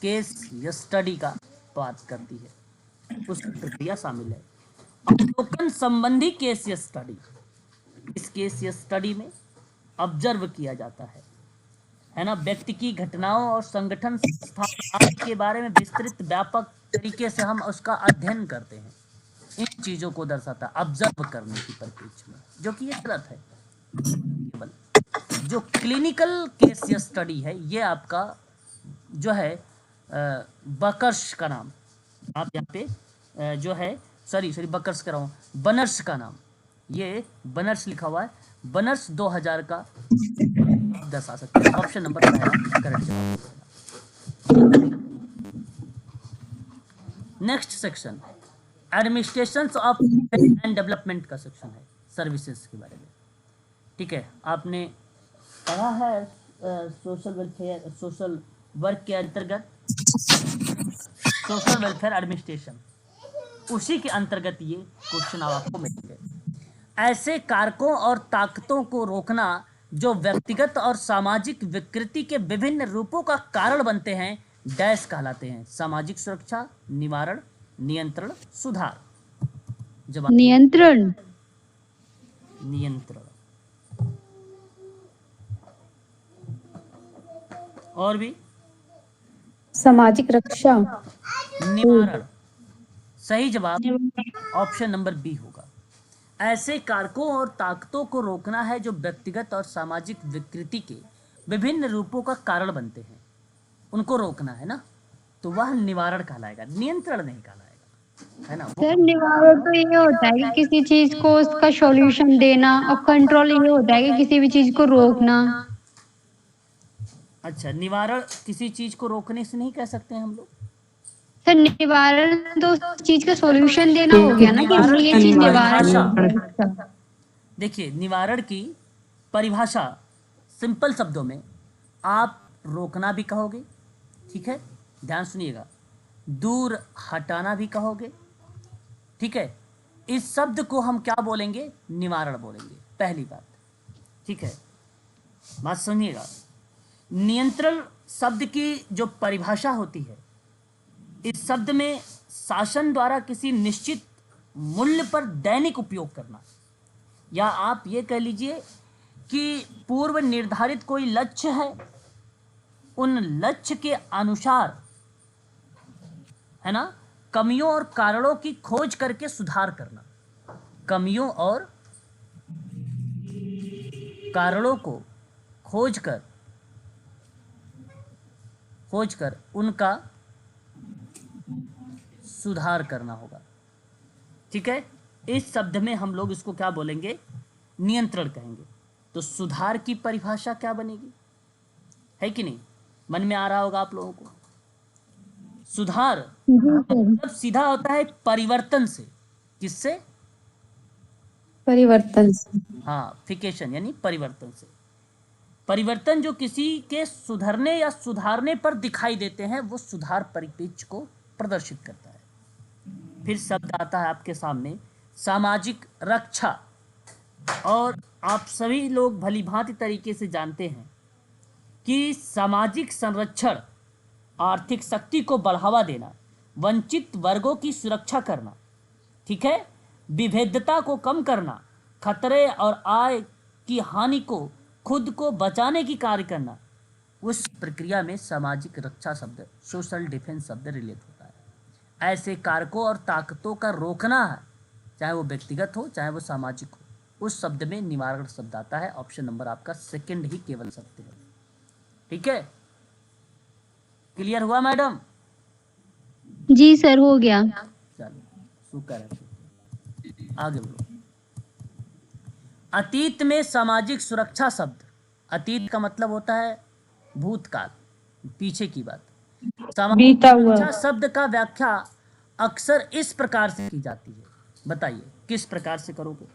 Speaker 1: केस स्टडी का बात करती है, उस प्रक्रिया शामिल है। अवलोकन संबंधी केस स्टडी, इस केस स्टडी में ऑब्जर्व किया जाता है ना, व्यक्ति की घटनाओं और संगठन संस्थान आदि के बारे में विस्तृत व्यापक तरीके से हम उसका अध्ययन करते हैं। इन चीजों को दर्शाता है ऑब्जर्व करने की परिप्रेक्ष्य में, जो कि ये गलत है। केवल जो क्लिनिकल केस स्टडी है ये आपका जो है बकर्स का नाम, आप यहाँ पे जो है सॉरी बकर्स कह रहा हूँ, बनर्स का नाम, ये बनर्स लिखा हुआ है, बनर्स 2000 का दर्शा सकते हैं। ऑप्शन नंबर पहला करेक्ट जवाब। Next section administration of and development का सेक्शन है, सर्विसेज के बारे में। ठीक है, आपने पढ़ा है सोशल वेलफेयर, सोशल वर्क के अंतर्गत सोशल वेलफेयर एडमिनिस्ट्रेशन, उसी के अंतर्गत ये क्वेश्चन आपको मिलेंगे। ऐसे कारकों और ताकतों को रोकना जो व्यक्तिगत और सामाजिक विकृति के विभिन्न रूपों का कारण बनते हैं, डैश कहलाते हैं। सामाजिक सुरक्षा, निवारण, नियंत्रण, सुधार। जवाब
Speaker 3: नियंत्रण।
Speaker 1: नियंत्रण। और भी
Speaker 7: सामाजिक रक्षा।
Speaker 1: निवारण। सही जवाब ऑप्शन नंबर बी होगा। ऐसे कारकों और ताकतों को रोकना है जो व्यक्तिगत और सामाजिक विकृति के विभिन्न रूपों का कारण बनते हैं, उनको रोकना है ना, तो वह निवारण कहलाएगा, नियंत्रण नहीं कहलाएगा। है ना।
Speaker 3: सर निवारण तो ये होता है कि किसी चीज को उसका सॉल्यूशन देना, और कंट्रोल ये होता है कि किसी भी चीज को रोकना।
Speaker 1: अच्छा, निवारण किसी चीज को रोकने से नहीं कह सकते हैं हम लोग।
Speaker 3: सर निवारण तो उस चीज का सॉल्यूशन देना हो गया ना, कि हमने ये चीज निवारण।
Speaker 1: देखिए, निवारण की परिभाषा सिंपल शब्दों में आप रोकना भी कहोगे, ठीक है, ध्यान सुनिएगा, दूर हटाना भी कहोगे, ठीक है। इस शब्द को हम क्या बोलेंगे, निवारण बोलेंगे, पहली बात, ठीक है। बात सुनिएगा, नियंत्रण शब्द की जो परिभाषा होती है, इस शब्द में शासन द्वारा किसी निश्चित मूल्य पर दैनिक उपयोग करना, या आप ये कह लीजिए कि पूर्व निर्धारित कोई लक्ष्य है, उन लक्ष्य के अनुसार, है ना, कमियों और कारणों की खोज करके सुधार करना, कमियों और कारणों को खोज कर उनका सुधार करना होगा, ठीक है। इस शब्द में हम लोग इसको क्या बोलेंगे, नियंत्रण कहेंगे। तो सुधार की परिभाषा क्या बनेगी, है कि नहीं, मन में आ रहा होगा आप लोगों को। सुधार मतलब सीधा होता है परिवर्तन से, किससे,
Speaker 7: परिवर्तन से।
Speaker 1: हाँ, फिकेशन यानी परिवर्तन से। परिवर्तन जो किसी के सुधरने या सुधारने पर दिखाई देते हैं, वो सुधार परिप्रेक्ष्य को प्रदर्शित करता है। फिर शब्द आता है आपके सामने सामाजिक रक्षा, और आप सभी लोग भलीभांति तरीके से जानते हैं कि सामाजिक संरक्षण, आर्थिक शक्ति को बढ़ावा देना, वंचित वर्गों की सुरक्षा करना, ठीक है, विभेदता को कम करना, खतरे और आय की हानि को खुद को बचाने की कार्य करना, उस प्रक्रिया में सामाजिक रक्षा शब्द, सोशल डिफेंस शब्द रिलेट होता है। ऐसे कारकों और ताकतों का रोकना है, चाहे वो व्यक्तिगत हो चाहे वो सामाजिक हो, उस शब्द में निवारण शब्द आता है। ऑप्शन नंबर आपका सेकंड ही केवल शब्द है, ठीक है। क्लियर हुआ मैडम?
Speaker 3: जी सर, हो गया।
Speaker 1: चलो, शुक्र है। आगे बढ़ो। अतीत में सामाजिक सुरक्षा शब्द, अतीत का मतलब होता है भूतकाल, पीछे की बात। सामाजिक
Speaker 6: बीता हुआ।
Speaker 1: सुरक्षा शब्द का व्याख्या अक्सर इस प्रकार से की जाती है, बताइए किस प्रकार से करोगे।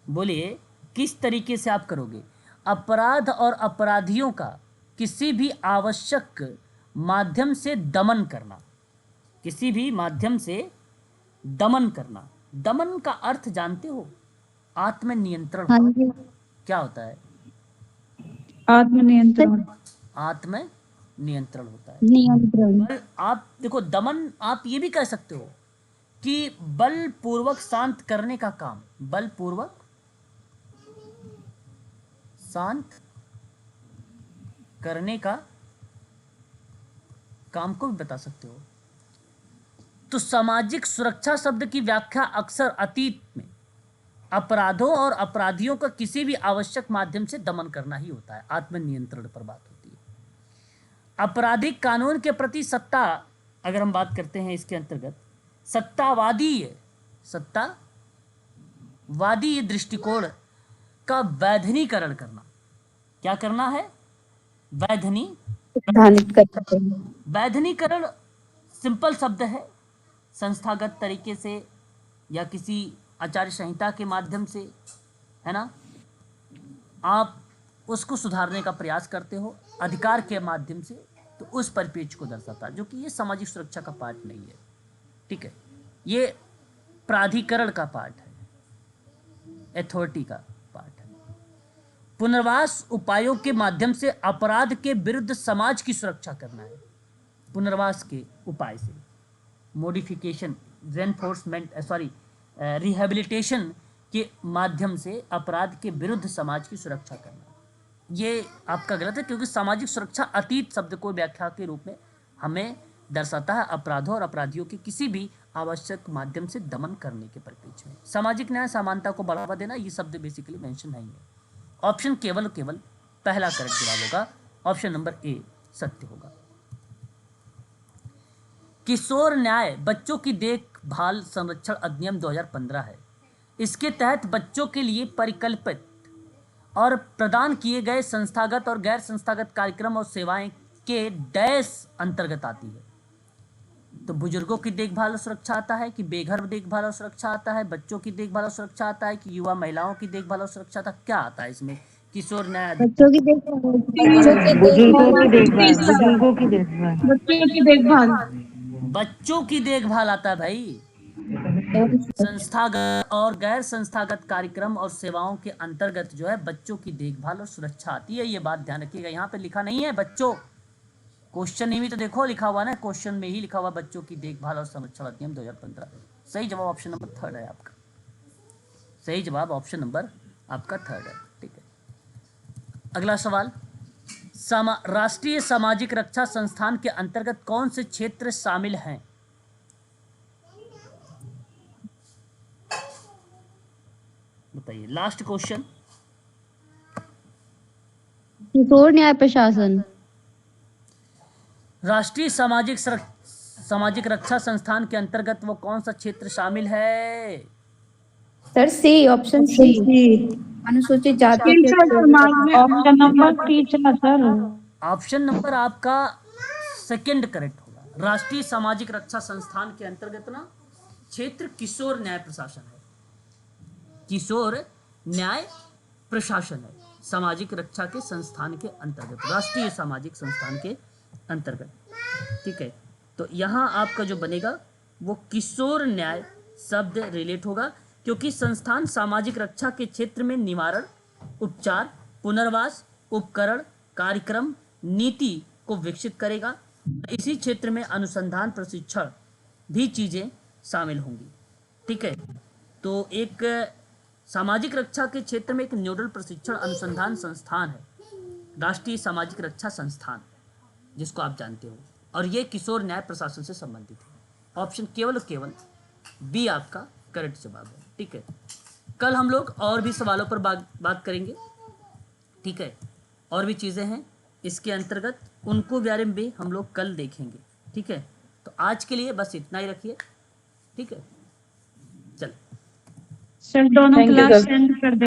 Speaker 1: बोलिए किस तरीके से आप करोगे। अपराध और अपराधियों का किसी भी आवश्यक माध्यम से दमन करना, किसी भी माध्यम से दमन करना। दमन का अर्थ जानते हो, आत्मनियंत्रण।
Speaker 3: हाँ जी।
Speaker 1: क्या होता है,
Speaker 6: आत्मनियंत्रण।
Speaker 1: आत्मनियंत्रण होता है।
Speaker 3: नियंत्रण।
Speaker 1: पर आप देखो, दमन आप ये भी कह सकते हो कि बलपूर्वक शांत करने का काम, बलपूर्वक शांत करने का काम को भी बता सकते हो। तो सामाजिक सुरक्षा शब्द की व्याख्या अक्सर अतीत में अपराधों और अपराधियों का किसी भी आवश्यक माध्यम से दमन करना ही होता है, आत्मनियंत्रण पर बात होती है। आपराधिक कानून के प्रति सत्ता, अगर हम बात करते हैं इसके अंतर्गत, सत्तावादी दृष्टिकोण का वैधनीकरण करना। क्या करना है, वैधनीकरण सिंपल शब्द है, संस्थागत तरीके से या किसी आचार्य संहिता के माध्यम से, है ना, आप उसको सुधारने का प्रयास करते हो अधिकार के माध्यम से, तो उस परिपेक्ष को दर्शाता है, जो कि ये सामाजिक सुरक्षा का पार्ट नहीं है, ठीक है, ये प्राधिकरण का पार्ट है, अथॉरिटी का पार्ट है। पुनर्वास उपायों के माध्यम से अपराध के विरुद्ध समाज की सुरक्षा करना है, पुनर्वास के उपाय से, मॉडिफिकेशन, रिहेबिलिटेशन के माध्यम से अपराध के विरुद्ध समाज की सुरक्षा करना। ये आपका गलत है, क्योंकि सामाजिक सुरक्षा अतीत शब्द को व्याख्या के रूप में हमें दर्शाता है अपराधों और अपराधियों के किसी भी आवश्यक माध्यम से दमन करने के परिप्रेक्ष्य में। सामाजिक न्याय समानता को बढ़ावा देना, ये शब्द बेसिकली मेंशन नहीं है। ऑप्शन केवल पहला करेक्ट जवाब होगा ऑप्शन नंबर ए सत्य होगा। किशोर न्याय बच्चों की देखभाल संरक्षण अधिनियम 2015 है। इसके तहत बच्चों के लिए परिकल्पित और प्रदान किए गए संस्थागत और गैर संस्थागत कार्यक्रम और सेवाएं के डैश अंतर्गत आती है। तो बुजुर्गों की देखभाल और सुरक्षा आता है कि बेघर देखभाल और सुरक्षा आता है, बच्चों की देखभाल और सुरक्षा आता है कि युवा महिलाओं की देखभाल और सुरक्षा आता है, क्या आता है इसमें? किशोर न्याय
Speaker 3: बच्चों की देखभाल,
Speaker 6: बुजुर्गों की देखभाल, बुजुर्गों की देखभाल,
Speaker 2: बच्चों की देखभाल,
Speaker 1: बच्चों की देखभाल आता है भाई। संस्थागत और गैर संस्थागत कार्यक्रम और सेवाओं के अंतर्गत जो है बच्चों की देखभाल और सुरक्षा आती है। ये बात ध्यान रखिएगा, यहाँ पे लिखा नहीं है बच्चों, क्वेश्चन नहीं भी तो देखो लिखा हुआ ना, क्वेश्चन में ही लिखा हुआ बच्चों की देखभाल और संरक्षण अधिनियम 2015। सही जवाब ऑप्शन नंबर 3 है आपका। सही जवाब ऑप्शन नंबर आपका 3 है। ठीक है, अगला सवाल, राष्ट्रीय सामाजिक रक्षा संस्थान के अंतर्गत कौन से क्षेत्र शामिल हैं? बताइए, लास्ट क्वेश्चन।
Speaker 3: किशोर न्याय प्रशासन।
Speaker 1: राष्ट्रीय सामाजिक रक्षा संस्थान के अंतर्गत वो कौन सा क्षेत्र शामिल है?
Speaker 7: सर सी, ऑप्शन सी, अनुसूचित जाति के
Speaker 6: option number 3 sir.
Speaker 1: Option number आपका सेकंड करेक्ट होगा। राष्ट्रीय सामाजिक रक्षा संस्थान के अंतर्गत ना क्षेत्र किशोर न्याय प्रशासन है। किशोर न्याय प्रशासन है सामाजिक रक्षा के संस्थान के अंतर्गत, राष्ट्रीय सामाजिक संस्थान के अंतर्गत। ठीक है, तो यहाँ आपका जो बनेगा वो किशोर न्याय शब्द रिलेट होगा, क्योंकि संस्थान सामाजिक रक्षा के क्षेत्र में निवारण, उपचार, पुनर्वास, उपकरण, कार्यक्रम, नीति को विकसित करेगा। इसी क्षेत्र में अनुसंधान, प्रशिक्षण भी चीजें शामिल होंगी। ठीक है, तो एक सामाजिक रक्षा के क्षेत्र में एक न्यूडल प्रशिक्षण अनुसंधान संस्थान है राष्ट्रीय सामाजिक रक्षा संस्थान, जिसको आप जानते हो, और ये किशोर न्याय प्रशासन से संबंधित है। ऑप्शन केवल और केवल बी आपका करेक्ट जवाब है। ठीक है, कल हम लोग और भी सवालों पर बात करेंगे। ठीक है, और भी चीज़ें हैं इसके अंतर्गत, उनको बारे में भी हम लोग कल देखेंगे। ठीक है, तो आज के लिए बस इतना ही रखिए। ठीक है, चल
Speaker 6: सर दोनों क्लास सेंड कर दे।